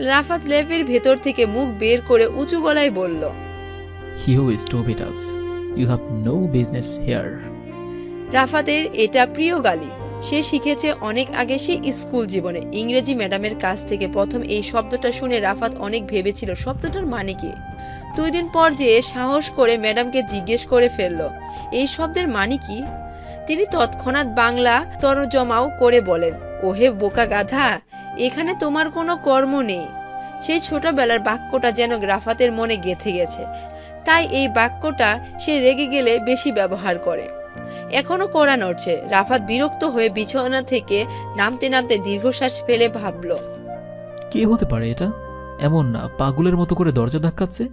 রাফাত ল্যাপের ভেতর থেকে মুখ বের করে উঁচু গলায় বলল, You stupid ass. You have no business here. রাফাতের এটা প্রিয় গালি। সে শিখেছে অনেক আগে, সে স্কুল জীবনে ইংরেজি ম্যাডামের কাছ থেকে প্রথম এই শব্দটা শুনে রাফাত অনেক ভেবেছিল শব্দটার মানে কি। 2 দিন পর যে সাহস করে ম্যাডামকে জিজ্ঞেস করে ফেলল এই শব্দের মানে কি। তিনি তৎক্ষণাৎ বাংলা তরজমাও করে বলেন, ওহে বোকা গাধা, এখানে তোমার কোনো কর্ম নেই। সেই ছোটবেলার বাক্যটা যেন রাফাতের মনে গেঁথে গেছে, তাই এই বাক্যটা সে রেগে গেলে বেশি ব্যবহার করে। এখনো কড়া নড়ছে। রাফাত বিরক্ত হয়ে বিছানা থেকে নামতে নামতে দীর্ঘশ্বাস ফেলে ভাবল, কে হতে পারে এটা? এমন না পাগলের মতো করে দরজা ধাক্কাচ্ছে।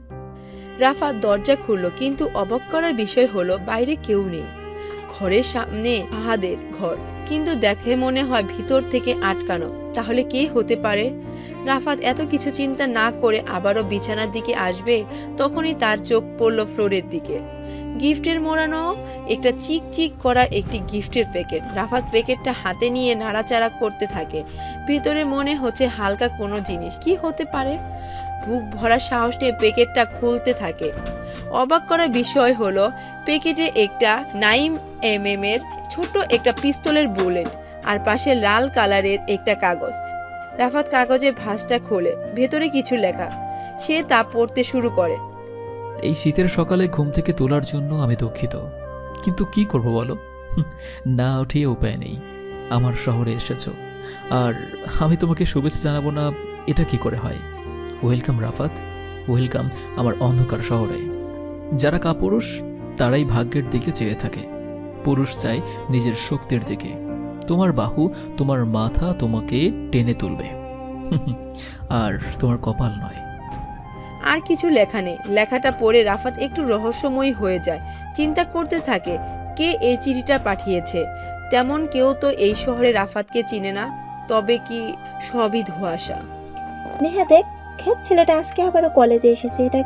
রাফাত দরজা খুলল, কিন্তু অবাক করার বিষয় হলো বাইরে কেউ নেই। ঘরের সামনে ফাহাদের ঘর, কিন্তু দেখে মনে হয় ভিতর থেকে আটকানো। তাহলে কে হতে পারে? রাফাত এত কিছু চিন্তা না করে আবারও বিছানার দিকে আসবে, তখনই তার চোখ পড়ল ফ্লোরের দিকে। গিফটের মোড়ানো একটা চিক চিক করা একটি গিফটের প্যাকেট। রাফাত প্যাকেটটা হাতে নিয়ে নাড়াচাড়া করতে থাকে। ভিতরে মনে হচ্ছে হালকা কোনো জিনিস। কি হতে পারে? বুক ভরা সাহস নিয়ে প্যাকেটটা খুলতে থাকে। অবাক করা বিষয় হলো প্যাকেটে একটা 9mm এর ছোট একটা পিস্তলের বুলেট আর পাশে লাল কালারের একটা কাগজ। রাফাত কাগজের ভাঁজটা খোলে, ভেতরে কিছু লেখা। সে তা পড়তে শুরু করে। এই শীতের সকালে ঘুম থেকে তোলার জন্য আমি দুঃখিত, কিন্তু কি করব বলো, না উঠিয়ে উপায় নেই। আমার শহরে এসেছো আর আমি তোমাকে শুভেচ্ছা জানাবো না, এটা কি করে হয়? ওয়েলকাম রাফাত, ওয়েলকাম আমার অন্ধকার শহরে। যারা কাপুরুষ তারাই ভাগ্যের দিকে চেয়ে থাকে, পুরুষ চায় নিজের শক্তির দিকে। তোমার বাহু, তোমার মাথা তোমাকে টেনে তুলবে, আর তোমার কপাল নয়। আর কিছু লেখা নেই। লেখাটা পড়ে রাফাত একটু রহস্যময়ী হয়ে যায়। চিন্তা করতে থাকে, কে এই চিঠিটা পাঠিয়েছে? তেমন কেউ তো এই শহরে রাফাতকে চিনে না। তবে কি সবই ধোঁয়াশা? নেহা দেখ, ক্ষেত ছেলেটা আজকে আবারও কলেজে এসেছে। এটা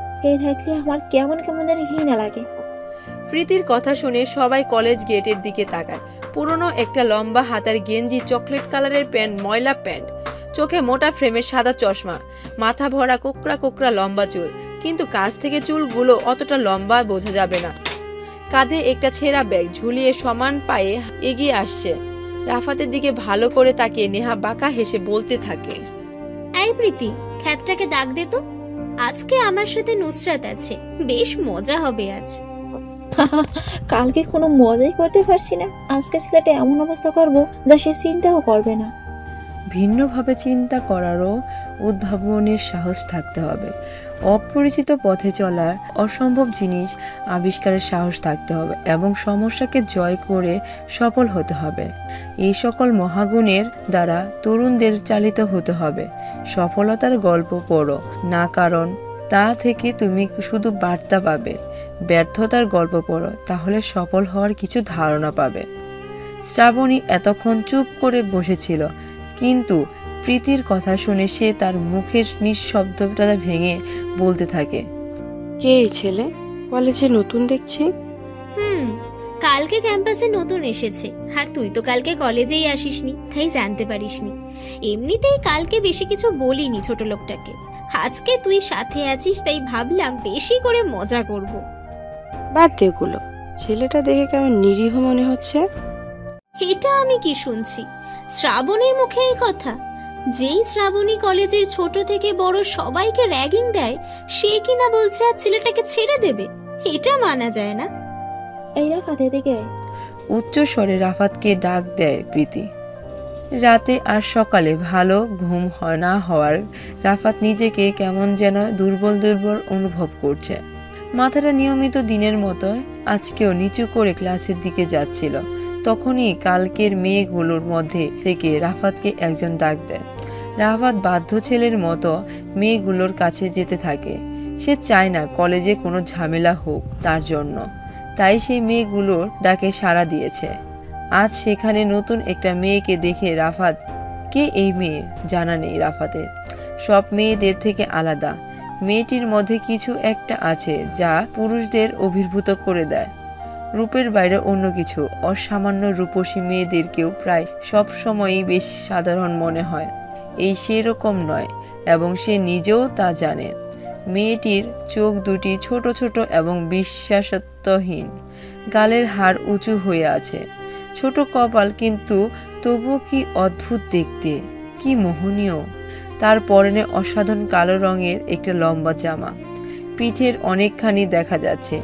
দেখলে আমার কেমন কেমন যেন ঘৃণা লাগে। প্রীতির কথা শুনে সবাই কলেজ গেটের দিকে তাকায়। পুরনো একটা লম্বা হাতার গেঞ্জি, চকলেট কালারের প্যান্ট, ময়লা প্যান্ট, চোখে মোটা ফ্রেমের সাদা চশমা, মাথা ভরা কোকড়া কোকড়া লম্বা চুল, কিন্তু কাছ থেকে চুলগুলো অতটা লম্বা বোঝা যাবে না। কাঁধে একটা ছেঁড়া ব্যাগ ঝুলিয়ে সমান পায়ে এগিয়ে আসছে। রাফাতের দিকে ভালো করে তাকিয়ে নেহা বাঁকা হেসে বলতে থাকে, এই প্রীতি, খ্যাতটাকে ডাক দে তো। আজকে আমার সাথে নুসরাত আছে, বেশ মজা হবে আজ। কালকে কোনো মজাই করতে পারছি না, আজকে ছেলেটা এমন অবস্থা করবো যা সে চিন্তাও করবে না। ভিন্নভাবে চিন্তা করারও উদ্ভাবনের সাহস থাকতে হবে। অপরিচিত পথে চলার, অসম্ভব জিনিস আবিষ্কারের সাহস থাকতে হবে এবং সমস্যাকে জয় করে সফল হতে হবে। এই সকল মহাগুণের দ্বারা তরুণদের চালিত হতে হবে। সফলতার গল্প পড়ো না, কারণ তা থেকে তুমি শুধু বার্তা পাবে। ব্যর্থতার গল্প পড়ো, তাহলে সফল হওয়ার কিছু ধারণা পাবে। শ্রাবণী এতক্ষণ চুপ করে বসেছিল, কিন্তু প্রীতির কথা শুনে সে তার মুখের নিঃশব্দতা ভেঙে বলতে থাকে, কে এই ছেলে? কলেজে নতুন দেখছি। কালকে ক্যাম্পাসে নতুন এসেছে, আর তুই তো কালকে কলেজেই আসিসনি, তাই জানতে পারিসনি। এমনিতেই কালকে বেশি কিছু বলিনি ছোট লোকটাকে। আজকে তুই সাথে আছিস তাই ভাবলাম বেশি করে মজা করব। বাদ দে এগুলো, ছেলেটা দেখে কেমন নিরীহ মনে হচ্ছে। এটা আমি কি শুনছি? শ্রাবণীর মুখে এই কথা? যেই শ্রাবণী কলেজের ছোট থেকে বড় সবাইকে র্যাগিং দেয়, সে কিনা বলছে আর ছেলেটাকে ছেড়ে দেবে? এটা মানা যায় না। এই রাফাত, এদিকে। উচ্চ স্বরে রাফাতকে ডাক দেয় প্রীতি। রাতে আর সকালে ভালো ঘুম না হওয়ার রাফাত নিজেকে কেমন যেন দুর্বল দুর্বল অনুভব করছে। মাথাটা নিয়মিত দিনের মতো আজকেও নিচু করে ক্লাসের দিকে যাচ্ছিল। তখনই কালকের মেয়েগুলোর মধ্যে থেকে রাফাতকে একজন ডাক দেয়। রাফাত বাধ্য ছেলের মতো মেয়েগুলোর কাছে যেতে থাকে। সে চায় না কলেজে কোনো ঝামেলা হোক তার জন্য, তাই সেই মেয়েগুলোর ডাকে সাড়া দিয়েছে। আজ সেখানে নতুন একটা মেয়েকে দেখে রাফাত, কে এই মেয়ে জানা নেই রাফাতের। সব মেয়েদের থেকে আলাদা। মেয়েটির মধ্যে কিছু একটা আছে যা পুরুষদের অভিভূত করে দেয়। রূপের বাইরে অন্য কিছু। অসামান্য রূপসী মেয়েদেরকেও প্রায় সব সময়ই বেশ সাধারণ মনে হয়। এই সেরকম নয় এবং সে নিজেও তা জানে। মেয়েটির চোখ দুটি ছোট ছোট এবং বিশ্বাসত্বহীন। গালের হাড় উঁচু হয়ে আছে, ছোট কপাল, কিন্তু তবুও কি অদ্ভুত দেখতে, কি মোহনীয়। তার পরনে অসাধারণ কালো রঙের একটা লম্বা জামা, পিঠের অনেকখানি দেখা যাচ্ছে।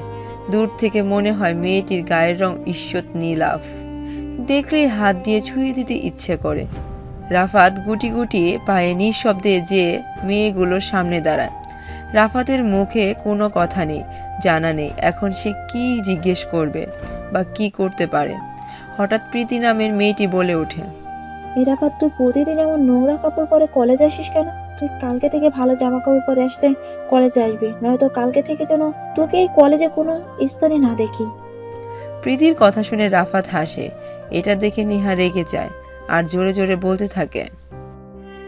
দূর থেকে মনে হয় মেয়েটির গায়ের রং ঈষৎ নীলাভ। দেখলেই হাত দিয়ে ছুঁয়ে দিতে ইচ্ছে করে। রাফাত গুটি গুটি পায়ে নিঃশব্দে যে মেয়েগুলোর সামনে দাঁড়ায়। রাফাতের মুখে কোনো কথা নেই, জানা নেই এখন সে কি জিজ্ঞেস করবে বা কি করতে পারে। হঠাৎ প্রীতি নামের মেয়েটি বলে ওঠে, এই রাফাত, তুই প্রতিদিন এমন নোংরা কাপড় পরে কলেজে আসিস কেন? তুই কালকে থেকে ভালো জামা কাপড় পরে আসলে কলেজে আসবি, নয়তো কালকে থেকে যেন তোকে এই কলেজে কোনো স্থানে না দেখি। প্রীতির কথা শুনে রাফাত হাসে। এটা দেখে নেহা রেগে যায় আর জোরে জোরে বলতে থাকে,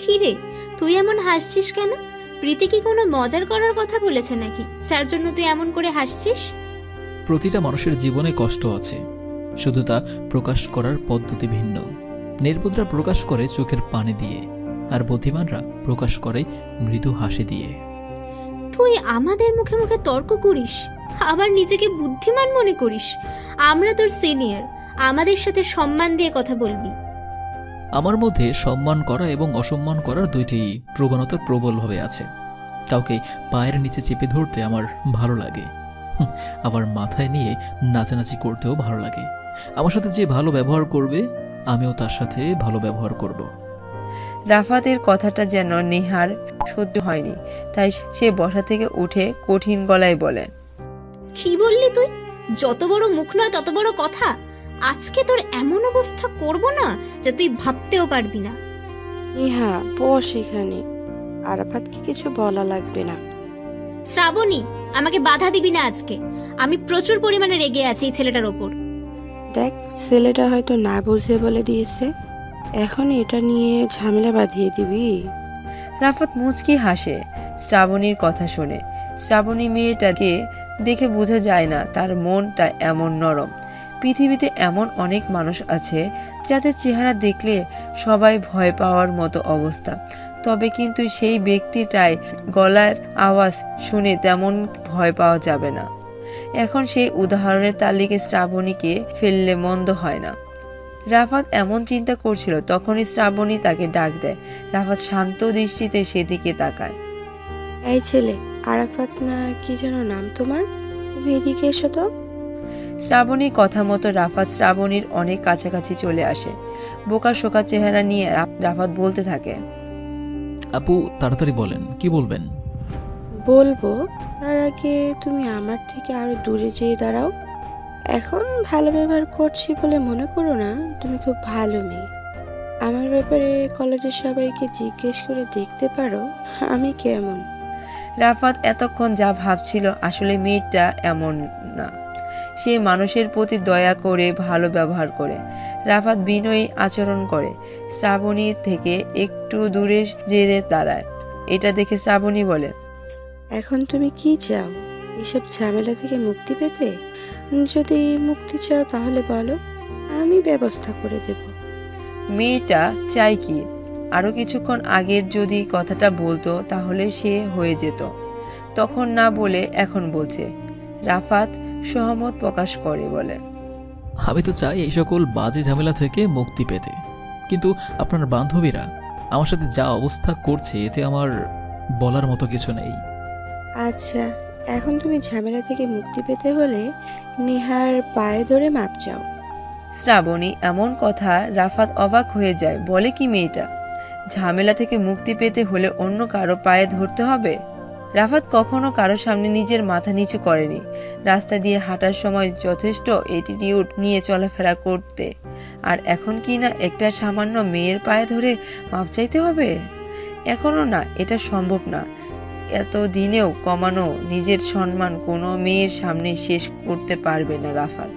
কি রে, তুই এমন হাসছিস কেন? প্রীতি কি কোনো মজার করার কথা বলেছে নাকি, যার জন্য তুই এমন করে হাসছিস? প্রতিটা মানুষের জীবনে কষ্ট আছে, শুধু তা প্রকাশ করার পদ্ধতি ভিন্ন। নির্বুদ্রা প্রকাশ করে চোখের পানি দিয়ে, আর বুদ্ধিমানরা প্রকাশ করে মৃদু হাসি দিয়ে। তুই আমাদের মুখে মুখে তর্ক করিস, আবার নিজেকে বুদ্ধিমান মনে করিস। আমরা তোর সিনিয়র, আমাদের সাথে সম্মান দিয়ে কথা বলবি। আমার মধ্যে সম্মান করা এবং অসম্মান করার দুইটি প্রবণতা প্রবলভাবে আছে। কাউকে পায়ের নিচে চেপে ধরতে আমার ভালো লাগে, আবার মাথায় নিয়ে নাচানাচি করতেও ভালো লাগে। আমার সাথে যে ভালো ব্যবহার করবে, আমিও তার সাথে ভালো ব্যবহার করব। রাফাতের কথাটা যেন নেহার সহ্য হয়নি, তাই সে বসা থেকে উঠে কঠিন গলায় বলে, কি বললি তুই? যত বড় মুখ নয় তত বড় কথা। আজকে তোর এমন অবস্থা করব না যে তুই ভাবতেও পারবি না। নেহা বস এখানে, আরাফাতকে কিছু বলা লাগবে না। শ্রাবণী, আমাকে বাধা দিবি না আজকে। আমি প্রচুর পরিমাণে রেগে আছি এই ছেলেটার ওপর। দেখ, ছেলেটা হয়তো না বুঝে বলে দিয়েছে, এখন এটা নিয়ে ঝামেলা বাঁধিয়ে দিবি? রাফাত মুচকি হাসে শ্রাবণীর কথা শুনে। শ্রাবণী মেয়েটাকে দেখে বোঝা যায় না তার মনটা এমন নরম। পৃথিবীতে এমন অনেক মানুষ আছে যাদের চেহারা দেখলে সবাই ভয় পাওয়ার মতো অবস্থা, তবে কিন্তু সেই ব্যক্তিটাই গলার আওয়াজ শুনে তেমন ভয় পাওয়া যাবে না। এখন সেই উদাহরণের তালিকায় শ্রাবণীকে ফেললে মন্দ হয় না। রাফাত এমন চিন্তা করছিল, তখনই শ্রাবণী তাকে ডাক দেয়। রাফাত শান্ত দৃষ্টিতে সেদিকে তাকায়। এই ছেলে, আরাফাত না কি যেন নাম তোমার? তুমি এদিকে এসো তো। শ্রাবণীর কথা মতো রাফাত শ্রাবণীর অনেক কাছাকাছি চলে আসে। বোকা শোকা চেহারা নিয়ে রাফাত বলতে থাকে, আপু তাড়াতাড়ি বলেন, কি বলবেন? বলবো, তার আগে তুমি আমার থেকে আরো দূরে যেয়ে দাঁড়াও। এখন ভালো ব্যবহার করছি বলে মনে করো না, তুমি খুব ভালো মেয়ে। আমার ব্যাপারে কলেজের সবাইকে জিজ্ঞেস করে দেখতে পারো আমি কেমন। রাফাত এতক্ষণ যা ভাবছিল, আসলে মেয়েটা এমন না। সে মানুষের প্রতি দয়া করে, ভালো ব্যবহার করে। রাফাত বিনয়ী আচরণ করে। শ্রাবণী থেকে একটু দূরে যেয়ে দাঁড়ায়। এটা দেখে শ্রাবণী বলে, এখন তুমি কি চাও? এসব ঝামেলা থেকে মুক্তি পেতে? যদি মুক্তি চাও তাহলে বলো, আমি ব্যবস্থা করে দেব। মেয়েটা চাই কি? আরো কিছুক্ষণ আগের যদি কথাটা বলতো তাহলে সে হয়ে যেত, তখন না বলে এখন বলছে। রাফাত সহমত প্রকাশ করে বলে, আমি তো চাই এই সকল বাজে ঝামেলা থেকে মুক্তি পেতে, কিন্তু আপনার বান্ধবীরা আমার সাথে যা অবস্থা করছে, এতে আমার বলার মতো কিছু নেই। আচ্ছা, এখন তুমি ঝামেলা থেকে মুক্তি পেতে হলে নেহার পায়ে ধরে মাপ চাও। শ্রাবণী এমন কথা রাফাত অবাক হয়ে যায়। বলে কি মেয়েটা? ঝামেলা থেকে মুক্তি পেতে হলে অন্য কারো পায়ে ধরতে হবে? রাফাত কখনো কারো সামনে নিজের মাথা নিচু করেনি। রাস্তা দিয়ে হাঁটার সময় যথেষ্ট অ্যাটিটিউড নিয়ে চলাফেরা করতে, আর এখন কি না একটা সামান্য মেয়ের পায়ে ধরে মাপ চাইতে হবে? এখনো না, এটা সম্ভব না। এত দিনেও কমানো নিজের সম্মান কোনো মেয়ের সামনে শেষ করতে পারবে না রাফাত।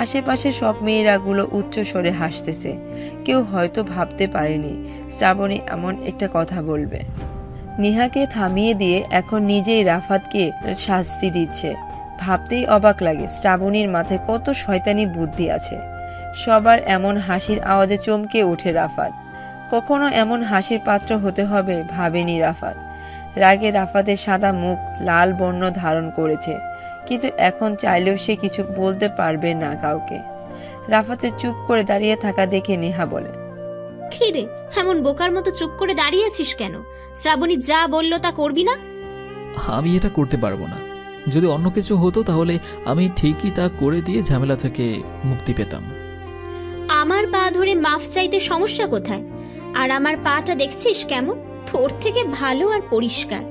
আশেপাশে সব মেয়েরাগুলো উচ্চ স্বরে হাসতেছে। কেউ হয়তো ভাবতে পারেনি শ্রাবণী এমন একটা কথা বলবে। নেহাকে থামিয়ে দিয়ে এখন নিজেই রাফাতকে শাস্তি দিচ্ছে। ভাবতেই অবাক লাগে শ্রাবণীর মাথায় কত শয়তানি বুদ্ধি আছে। সবার এমন হাসির আওয়াজে চমকে ওঠে রাফাত। কখনো এমন হাসির পাত্র হতে হবে ভাবেনি রাফাত। রাগে রাফাতের সাদা মুখ লাল বর্ণ ধারণ করেছে, কিন্তু এখন চাইলেও সে কিছু বলতে পারবে না কাউকে। রাফাতের চুপ করে দাঁড়িয়ে থাকা দেখে নেহা বলে, কি রে, এমন বোকার মতো চুপ করে দাঁড়িয়ে আছিস কেন? শ্রাবণী যা বললো তা করবি না? আমি এটা করতে পারবো না। যদি অন্য কিছু হতো তাহলে আমি ঠিকই তা করে দিয়ে ঝামেলা থেকে মুক্তি পেতাম। আমার পা ধরে মাফ চাইতে সমস্যা কোথায়? আর আমার পাটা দেখছিস কেমন? তোর থেকে ভালো আর পরিষ্কার।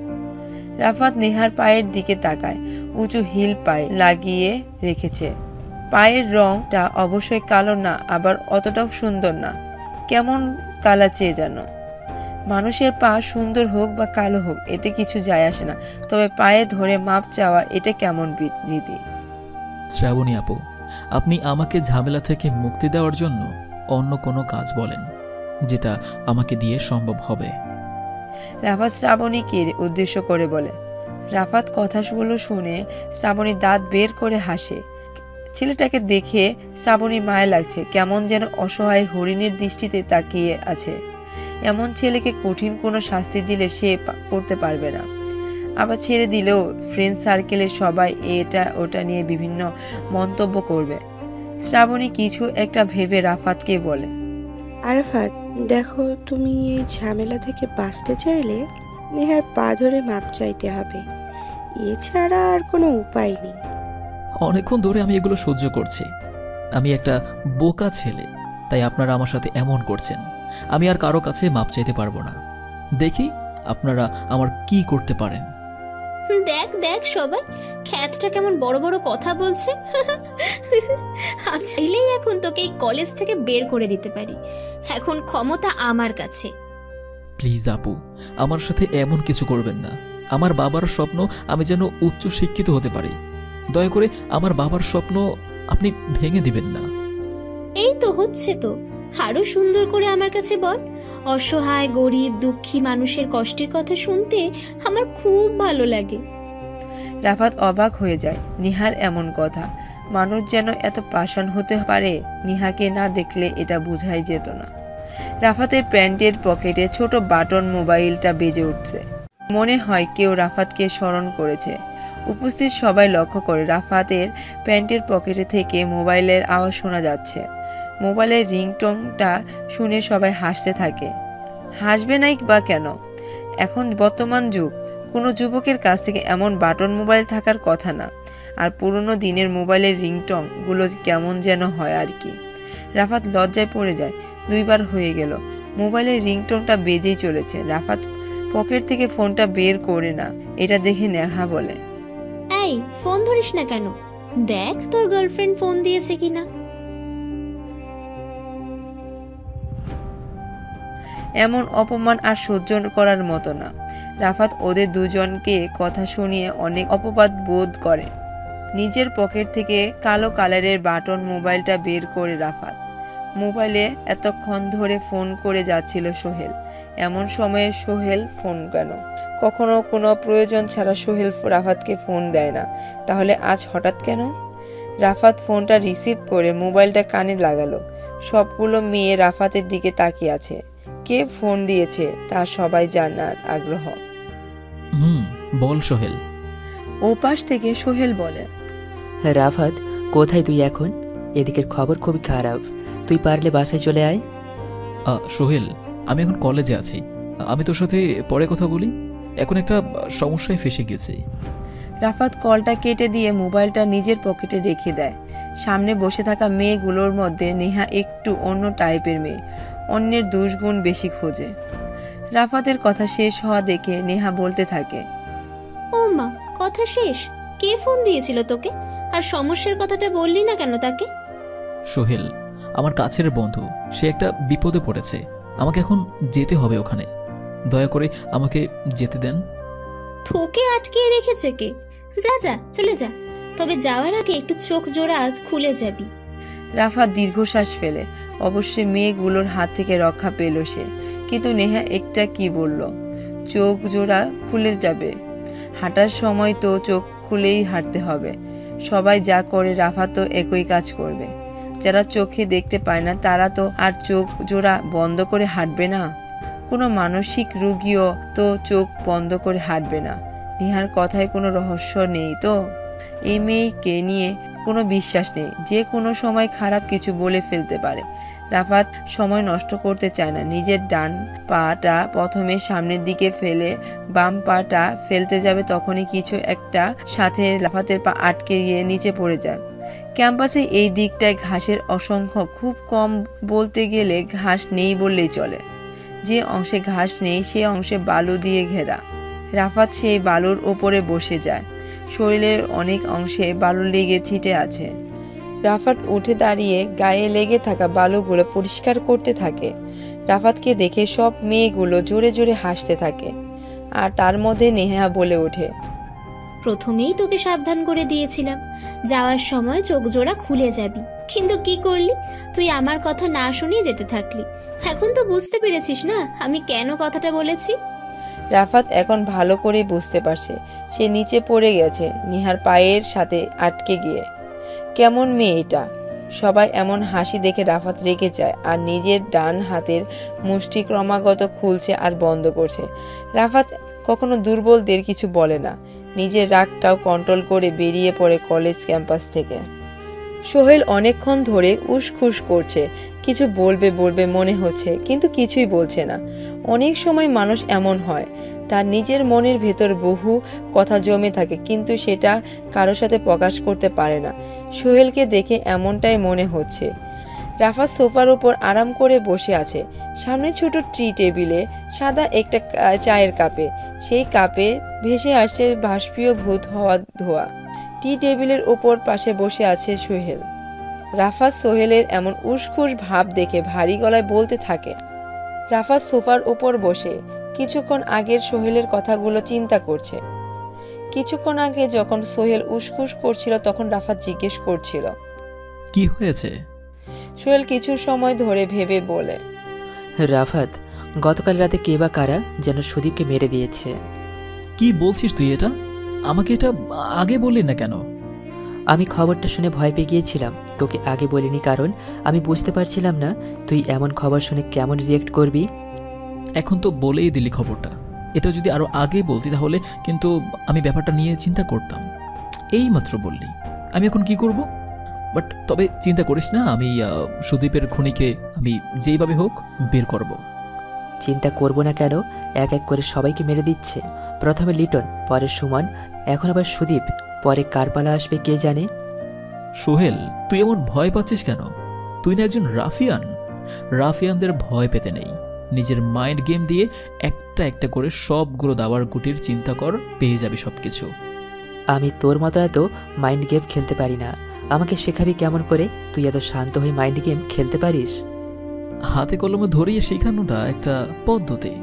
রাফাত নেহার পায়ের দিকে তাকায়। উঁচু হিল পায়ে লাগিয়ে রেখেছে। পায়ের রংটা অবশ্যই কালো না, আবার অতটাও সুন্দর না, কেমন কালাচে যেন। মানুষের পা সুন্দর হোক বা কালো হোক, এতে কিছু যায় আসে না, তবে পায়ে ধরে মাপ চাওয়া এটা কেমন রীতি? শ্রাবণী আপু, আপনি আমাকে ঝামেলা থেকে মুক্তি দেওয়ার জন্য অন্য কোনো কাজ বলেন, যেটা আমাকে দিয়ে সম্ভব হবে। রাফাত শ্রাবণীকে উদ্দেশ্য করে বলে। রাফাত কথাগুলো শুনে শ্রাবণী দাঁত বের করে হাসে। ছেলেটাকে দেখে শ্রাবণীর মায়া লাগছে, কেমন যেন অসহায় হরিণের দৃষ্টিতে তাকিয়ে আছে। এমন ছেলেকে কঠিন কোনো শাস্তি দিলে সে করতে পারবে না, আবার ছেড়ে দিলেও ফ্রেন্ড সার্কেলের সবাই এটা ওটা নিয়ে বিভিন্ন মন্তব্য করবে। শ্রাবণী কিছু একটা ভেবে রাফাতকে বলে, আরাফাত দেখো, তুমি এই ঝামেলা থেকে বাঁচতে চাইলে নেহার পা ধরে মাপ চাইতে হবে, এছাড়া আর কোনো উপায় নেই। অনেকক্ষণ ধরে আমি এগুলো সহ্য করছি। আমি একটা বোকা ছেলে, তাই আপনারা আমার সাথে এমন করছেন। আমি আর কারো কাছে মাপ চাইতে পারবো না। দেখি আপনারা আমার কি করতে পারেন। দেখ দেখ সবাই, খ্যাতটা কেমন বড় বড় কথা বলছে। চাইলেই এখন তোকে এই কলেজ থেকে বের করে দিতে পারি, এখন ক্ষমতা আমার কাছে। প্লিজ আপু, আমার সাথে এমন কিছু করবেন না। আমার বাবার স্বপ্ন আমি যেন উচ্চ শিক্ষিত হতে পারি। দয়া করে আমার বাবার স্বপ্ন আপনি ভেঙে দিবেন না। এই তো হচ্ছে তো, আরো সুন্দর করে আমার কাছে বল। অসহায় গরিব দুঃখী মানুষের কষ্টের কথা শুনতে আমার খুব ভালো লাগে। রাফাত অবাক হয়ে যায় নিহার এমন কথা। মানুষ যেন এত পাষাণ হতে পারে, নিহাকে না দেখলে এটা বোঝাই যেত না। রাফাতের প্যান্টের পকেটে ছোট বাটন মোবাইলটা বেজে উঠছে। মনে হয় কেউ রাফাতকে স্মরণ করেছে। উপস্থিত সবাই লক্ষ্য করে রাফাতের প্যান্টের পকেটে থেকে মোবাইলের আওয়াজ শোনা যাচ্ছে। মোবাইলের রিংটোনটা শুনে সবাই হাসতে থাকে। হাসবে নাই বা কেন? এখন বর্তমান যুগ, কোনো যুবকের কাছ থেকে এমন বাটন মোবাইল থাকার কথা না। আর পুরনো দিনের মোবাইলের রিংটনগুলো কেমন যেন হয় আর কি। রাফাত লজ্জায় পড়ে যায়। 2 বার হয়ে গেল, মোবাইলের রিংটোনটা বেজেই চলেছে। রাফাত পকেট থেকে ফোনটা বের করে না, এটা দেখে নেহা বলে, এই ফোন ধরিস না কেন? দেখ তোর গার্লফ্রেন্ড ফোন দিয়েছে কিনা। এমন অপমান আর সহ্য করার মতো না। রাফাত ওদের দুজনকে কথা শুনিয়ে অনেক অপবাদ বোধ করে। নিজের পকেট থেকে কালো কালারের বাটন মোবাইলটা বের করে রাফাত মোবাইলে এতক্ষণ ধরে ফোন করে যাচ্ছিল সোহেল। এমন সময়ে সোহেল ফোন কেন? কখনো কোনো প্রয়োজন ছাড়া সোহেল রাফাতকে ফোন দেয় না, তাহলে আজ হঠাৎ কেন? রাফাত ফোনটা রিসিভ করে মোবাইলটা কানে লাগালো। সবগুলো মেয়ে রাফাতের দিকে তাকিয়ে আছে। কে ফোন দিয়েছে তা সবাই জানার আগ্রহ। বল সোহেল। ওপাশ থেকে সোহেল বলে, রাফাত, কোথায় তুই এখন? এদিকের খবর খুবই খারাপ, তুই পারলে বাসায় চলে আয়। সোহেল, আমি এখন কলেজে আছি, আমি তোর সাথে পরে কথা বলি। এখন একটা সমস্যায় ফেসে গেছি। রাফাত কলটা কেটে দিয়ে মোবাইলটা নিজের পকেটে রেখে দেয়। সামনে বসে থাকা মেয়েগুলোর মধ্যে নেহা একটু অন্য টাইপের মেয়ে, অন্যের দুষ্গুণ বেশি খোঁজে। রাফাতের কথা শেষ হওয়া দেখে নেহা বলতে থাকে, ও মা, কথা শেষ? কে ফোন দিয়েছিল তোকে? আর সমস্যার কথাটা বললি না কেন তাকে? সোহেল আমার কাছের বন্ধু, সে একটা বিপদে পড়েছে। আমাকে এখন যেতে হবে ওখানে, দয়া করে আমাকে যেতে দেন। তোকে আটকে রেখেছে কে? যা যা, চলে যা, তবে যাওয়ার আগে একটু চোখ জোড়া খুলে যাবি। রাফাত দীর্ঘশ্বাস ফেলে। অবশ্যই মেয়েগুলোর হাত থেকে রক্ষা পেল সে, কিন্তু নেহা একটা কি বলল? চোখ জোড়া খুলে যাবে? হাঁটার সময় তো চোখ খুলেই হাঁটতে হবে। সবাই যা করে রাফাতও একই কাজ করবে। যারা চোখে দেখতে পায় না তারা তো আর চোখ জোড়া বন্ধ করে হাঁটবে না। কোনো মানসিক রোগীও তো চোখ বন্ধ করে হাঁটবে না। নেহার কথায় কোনো রহস্য নেই তো? এই মেয়েকে নিয়ে কোনো বিশ্বাস নেই, যে কোনো সময় খারাপ কিছু বলে ফেলতে পারে। রাফাত সময় নষ্ট করতে চায় না। নিজের ডান পাটা প্রথমে সামনের দিকে ফেলে বাম পাটা ফেলতে যাবে, তখনই কিছু একটা সাথে রাফাতের পা আটকে গিয়ে নিচে পড়ে যায়। ক্যাম্পাসে এই দিকটায় ঘাসের অসংখ্য, খুব কম বলতে গেলে ঘাস নেই বললেই চলে। যে অংশে ঘাস নেই সে অংশে বালু দিয়ে ঘেরা। রাফাত সেই বালুর ওপরে বসে যায়। শরীরের অনেক অংশে বালু লেগে ছিটে আছে। রাফাত উঠে দাঁড়িয়ে গায়ে লেগে থাকা বালুগুলো পরিষ্কার করতে থাকে। রাফাতকে দেখে সব মেয়েগুলো জোরে জোরে হাসতে থাকে। আর তার মধ্যে নেহা বলে ওঠে, প্রথমেই তোকে সাবধান করে দিয়েছিলাম, যাওয়ার সময় চোখ জোড়া খুলে যাবি, কিন্তু কি করলি? তুই আমার কথা না শুনিয়ে যেতে থাকলি। এখন তো বুঝতে পেরেছিস না আমি কেন কথাটা বলেছি? রাফাত এখন ভালো করে বুঝতে পারছে সে নিচে পড়ে গেছে নিহার পায়ের সাথে আটকে গিয়ে। কেমন মেয়ে এটা! সবাই এমন হাসি দেখে রাফাত রেগে যায় আর নিজের ডান হাতের মুষ্টি ক্রমাগত খুলছে আর বন্ধ করছে। রাফাত কখনো দুর্বলদের কিছু বলে না, নিজের রাগটাও কন্ট্রোল করে বেরিয়ে পড়ে কলেজ ক্যাম্পাস থেকে। সোহেল অনেকক্ষণ ধরে উসখুস করছে, কিছু বলবে বলবে মনে হচ্ছে, কিন্তু কিছুই বলছে না। অনেক সময় মানুষ এমন হয়, তার নিজের মনের ভেতর বহু কথা জমে থাকে, কিন্তু সেটা কারোর সাথে প্রকাশ করতে পারে না। সোহেলকে দেখে এমনটাই মনে হচ্ছে। রাফাত সোফার উপর আরাম করে বসে আছে, সামনে ছোট ট্রি টেবিলে সাদা একটা চায়ের কাপে, সেই কাপে ভেসে আসছে বাষ্পীয় ভূত হওয়া ধোয়া। টি টেবিলের ওপর পাশে বসে আছে সোহেল। রাফাত সোহেলের এমন উসখুস ভাব দেখে ভারী গলায় বলতে থাকে। রাফাত সোফার ওপর বসে কিছুক্ষণ আগের সোহেলের কথাগুলো চিন্তা করছে। কিছুক্ষণ আগে যখন সোহেল উসখুস করছিল তখন রাফাত জিজ্ঞেস করছিল, কি হয়েছে? সোহেল কিছু সময় ধরে ভেবে বলে, রাফাত, গতকাল রাতে কে বা কারা যেন সুদীপকে মেরে দিয়েছে। কি বলছিস তুই? এটা আমাকে এটা আগে বললি না কেন? আমি খবরটা শুনে ভয় পেয়ে গিয়েছিলাম, তোকে আগে বলিনি কারণ আমি বুঝতে পারছিলাম না তুই এমন খবর শুনে কেমন রিয়েক্ট করবি। এখন তো বলেই দিলি খবরটা, এটা যদি আরো আগে বলতি তাহলে কিন্তু আমি ব্যাপারটা নিয়ে চিন্তা করতাম। এই মাত্র বললি, আমি এখন কি করব? বাট তবে চিন্তা করিস না, আমি সুদীপের খুনিকে আমি যেইভাবে হোক বের করব। চিন্তা করব না কেন? এক এক করে সবাইকে মেরে দিচ্ছে। প্রথমে লিটন, পরে সুমন, এখন আবার সুদীপ, পরে কার পালা আসবে কে জানে। সোহেল, তুই এমন ভয় পাচ্ছিস কেন? তুই না একজন রাফিয়ান। রাফিয়ানদের ভয় পেতে নেই। নিজের মাইন্ড গেম দিয়ে একটা একটা করে সবগুলো দাবার গুটির চিন্তা কর, পেয়ে যাবি সবকিছু। আমি তোর মতো এত মাইন্ড গেম খেলতে পারি না। আমাকে শেখাবি কেমন করে তুই এত শান্ত হয়ে মাইন্ড গেম খেলতে পারিস? হাতে কলমে ধরিয়ে শেখানোটা একটা পদ্ধতি,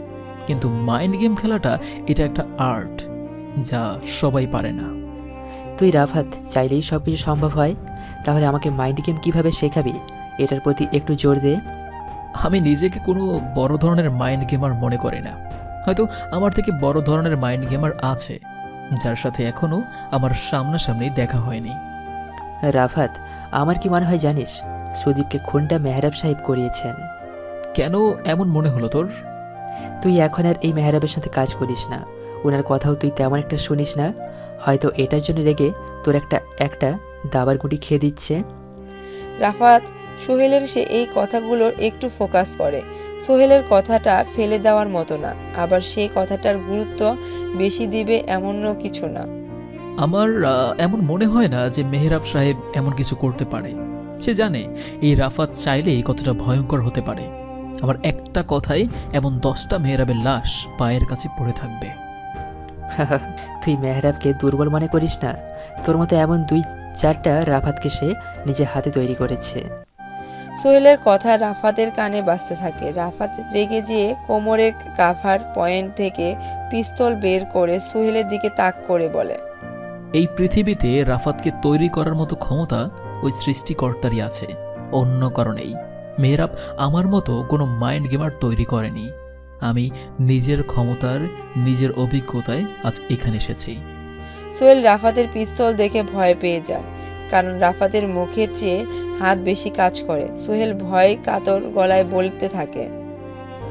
কিন্তু মাইন্ড গেম খেলাটা এটা একটা আর্ট, যা সবাই পারে না। তুই রাফাত চাইলেই সব কিছু সম্ভব হয়, তাহলে আমাকে মাইন্ড গেম কিভাবে শেখাবি এটার প্রতি একটু জোর দে। আমি নিজেকে কোনো বড় ধরনের মাইন্ড গেমার মনে করি না। হয়তো আমার থেকে বড় ধরনের মাইন্ড গেমার আছে, যার সাথে এখনো আমার সামনাসামনি দেখা হয়নি। রাফাত, আমার কি মনে হয় জানিস, সুদীপকে খুনটা মেহরাব সাহেব করিয়েছেন। কেন এমন মনে হলো তোর? তুই এখন আর এই মেহরাবের সাথে কাজ করিস না, ওনার কথাও তুই তেমন একটা শুনিস না। হয়তো এটার জন্য রেগে তোর একটা দাবার গুটি খেয়ে দিচ্ছে। রাফাত সোহেলের সে এই কথাগুলোর একটু ফোকাস করে। সোহেলের কথাটা ফেলে দেওয়ার মতো না, আবার সেই কথাটার গুরুত্ব বেশি দিবে এমনও কিছু না। আমার এমন মনে হয় না যে মেহরাব সাহেব এমন কিছু করতে পারে। সে জানে এই রাফাত চাইলেই কতটা ভয়ঙ্কর হতে পারে। আমার একটা কথাই এমন 10টা মেহরাবের লাশ পায়ের কাছে পড়ে থাকবে। তুই মেহরাবকে দুর্বল মনে করিস না, তোর মতো এমন 2-4টা রাফাতকে সে নিজের হাতে তৈরি করেছে। সোহেলের কথা রাফাতের কানে বাজতে থাকে। রাফাত রেগে যেয়ে কোমরের কাভার পয়েন্ট থেকে পিস্তল বের করে সোহেলের দিকে তাক করে বলে, এই পৃথিবীতে রাফাতকে তৈরি করার মতো ক্ষমতা ওই সৃষ্টিকর্তারই আছে, অন্য কারণেই। মেহরাব আমার মতো কোনো মাইন্ড গেমার তৈরি করেনি। আমি নিজের ক্ষমতার, নিজের অভিজ্ঞতায় আজ এখানে এসেছি। সোহেল রাফাতের পিস্তল দেখে ভয় পেয়ে যায়, কারণ রাফাতের মুখের চেয়ে হাত বেশি কাজ করে। সোহেল ভয় কাতর গলায় বলতে থাকে,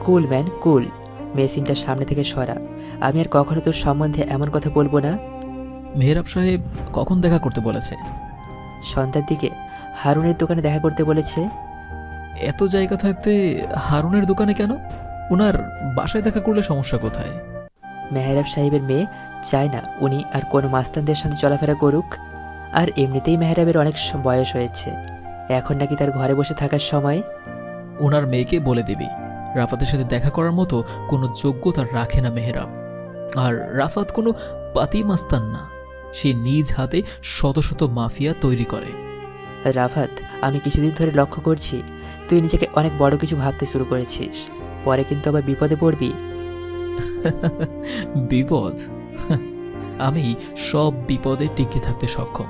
কুল ম্যান কুল, মেশিনটা সামনে থেকে সরা। আমি আর কখনো তোর সম্বন্ধে এমন কথা বলবো না। মেহরাব সাহেব কখন দেখা করতে বলেছে? সন্ধ্যার দিকে হারুনের দোকানে দেখা করতে বলেছে। এত জায়গা থাকতে হারুনের দোকানে কেন? ওনার বাসায় দেখা করলে সমস্যা কোথায়? মেহরাব সাহেবের মেয়ে চায় না উনি আর কোনো মাস্তানদের সাথে চলাফেরা করুক। আর এমনিতেই মেহরাবের অনেক বয়স হয়েছে, এখন নাকি তার ঘরে বসে থাকার সময়। ওনার মেয়েকে বলে দিবি রাফাতের সাথে দেখা করার মতো কোনো যোগ্যতা রাখে না মেহরাব। আর রাফাত কোনো পাতি মাস্তান না, সে নিজ হাতে শত শত মাফিয়া তৈরি করে। রাফাত, আমি কিছুদিন ধরে লক্ষ্য করছি তুই নিজেকে অনেক বড় কিছু ভাবতে শুরু করেছিস, পরে কিন্তু আবার বিপদে পড়বি। বিপদ? আমি সব বিপদে টিকে থাকতে সক্ষম,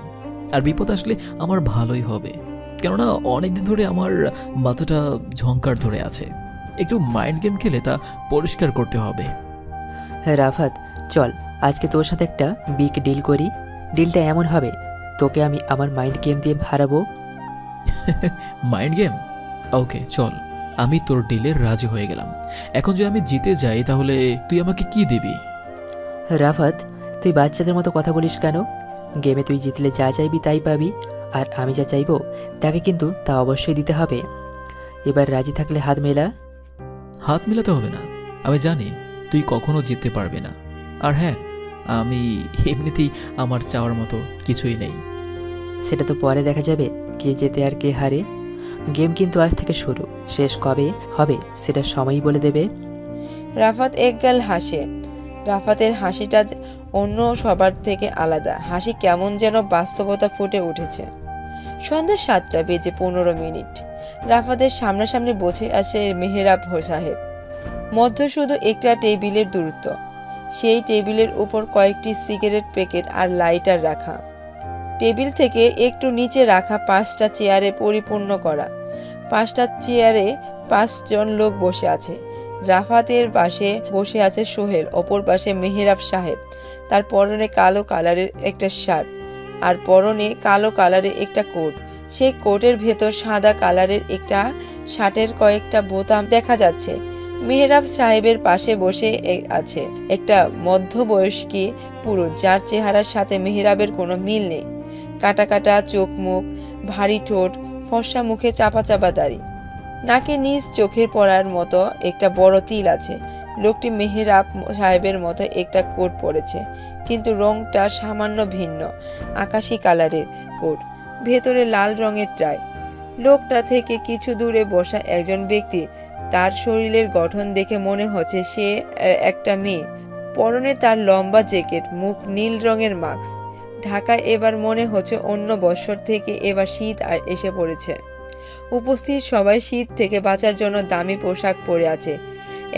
আর বিপদ আসলে আমার ভালোই হবে, কেননা অনেকদিন ধরে আমার মাথাটা ঝংকার ধরে আছে। একটু মাইন্ড গেম খেলে তা পরিষ্কার করতে হবে। হ্যাঁ রাফাত, চল আজকে তোর সাথে একটা বিগ ডিল করি। ডিলটা এমন হবে, তোকে আমি আমার মাইন্ড গেম দিয়ে হারাবো। Mind game? ওকে চল, আমি তোর ডিলে রাজি হয়ে গেলাম। এখন যদি আমি জিতে যাই তাহলে তুই আমাকে কি দিবি? রাফাত, তুই বাচ্চাদের মতো কথা বলিস কেন? গেমে তুই জিতলে যা চাইবি তাই পাবি, আর আমি যা চাইবো তাকে কিন্তু তা অবশ্যই দিতে হবে। এবার রাজি থাকলে হাত মেলা। হাত মিলাতে হবে না, আমি জানি তুই কখনো জিততে পারবি না। আর হ্যাঁ, আমি এমনিতেই আমার চাওয়ার মতো কিছুই নেই। সেটা তো পরে দেখা যাবে, কে জেতে আর কে হারে। গেম কিন্তু আজ থেকে শুরু, শেষ কবে হবে সেটা সময়ই বলে দেবে। রাফাত একগাল হাসে। রাফাতের হাসিটা অন্য সবার থেকে আলাদা, হাসি কেমন যেন বাস্তবতা ফুটে উঠেছে। সন্ধ্যা 7:15। রাফাতের সামনাসামনি বসে আছে মেহরাব সাহেব। মধ্য শুধু একটা টেবিলের দূরত্ব, সেই টেবিলের উপর কয়েকটি সিগারেট প্যাকেট আর লাইটার রাখা। টেবিল থেকে একটু নিচে রাখা 5টা চেয়ারে পরিপূর্ণ করা। 5টা চেয়ারে 5 জন লোক বসে আছে। রাফাতের পাশে বসে আছে সোহেল, অপর পাশে মেহরাব সাহেব। তার পরনে কালো কালারের একটা শার্ট আর পরনে কালো কালারের একটা কোট। সেই কোটের ভেতর সাদা কালারের একটা শার্টের কয়েকটা বোতাম দেখা যাচ্ছে। মেহরাব সাহেবের পাশে বসে আছে একটা মধ্যবয়স্কী পুরুষ, যার চেহারার সাথে মেহরাবের কোনো মিল নেই। কাটা কাটা চোখ মুখ, ভারী ঠোঁট, ফর্সা মুখে চাপা চাপা দাড়ি, নাকে নিজ চোখের পড়ার মতো একটা বড় তিল আছে। লোকটি মেহরাব সাহেবের মতো একটা কোট পরেছে, কিন্তু রংটা সামান্য ভিন্ন, আকাশি কালারের কোট, ভেতরে লাল রঙের টাই। লোকটা থেকে কিছু দূরে বসা একজন ব্যক্তি, তার শরীরের গঠন দেখে মনে হচ্ছে সে একটা মেয়ে। পরনে তার লম্বা জ্যাকেট, মুখ নীল রঙের মাস্ক। ঢাকায় এবার মনে হচ্ছে অন্য বছর থেকে এবার শীত এসে পড়েছে। উপস্থিত সবাই শীত থেকে বাঁচার জন্য দামি পোশাক পরে আছে।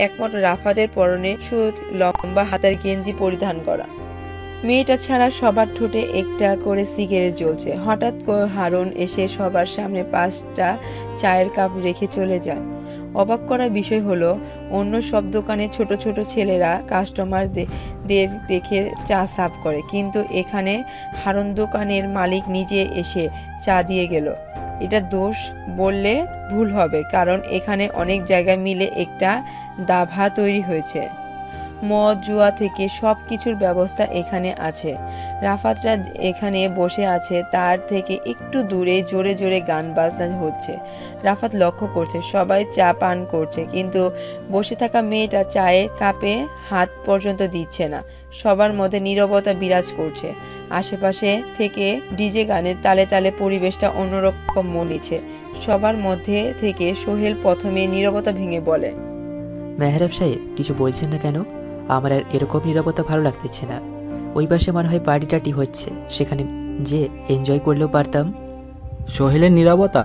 একমাত্র রাফাতের পরনে সুত লম্বা হাতের গেঞ্জি পরিধান করা। মেয়েটা ছাড়া সবার ঠোঁটে একটা করে সিগারেট জ্বলছে। হঠাৎ হারুন এসে সবার সামনে 5টা চায়ের কাপ রেখে চলে যায়। অবাক করার বিষয় হলো, অন্য সব দোকানে ছোট ছোট ছেলেরা কাস্টমারদের দেখে চা সার্ভ করে, কিন্তু এখানে হারুন দোকানের মালিক নিজে এসে চা দিয়ে গেল। এটা দোষ বললে ভুল হবে, কারণ এখানে অনেক জায়গায় মিলে একটা দাভা তৈরি হয়েছে। মদ জুয়া থেকে সব কিছুর ব্যবস্থা এখানে আছে। রাফাতরা এখানে বসে আছে, তার থেকে একটু দূরে জোরে জোরে গান বাজনা হচ্ছে। রাফাত লক্ষ্য করছে সবাই চা পান করছে, কিন্তু বসে থাকা মেয়েটা চায়ের কাপে হাত পর্যন্ত দিচ্ছে না। সবার মধ্যে নীরবতা বিরাজ করছে। আশেপাশে থেকে ডিজে গানের তালে তালে পরিবেশটা অন্যরকম মনিছে। সবার মধ্যে থেকে সোহেল প্রথমে নীরবতা ভেঙে বলে, মেহরাব সাহেব কিছু বলছেন না কেন? আমার আর এরকম নীরবতা ভালো লাগতেছে না। ওই পাশে মনে হয় পার্টি টার্টি হচ্ছে, সেখানে যে এনজয় করলেও পারতাম। সোহেলের নীরবতা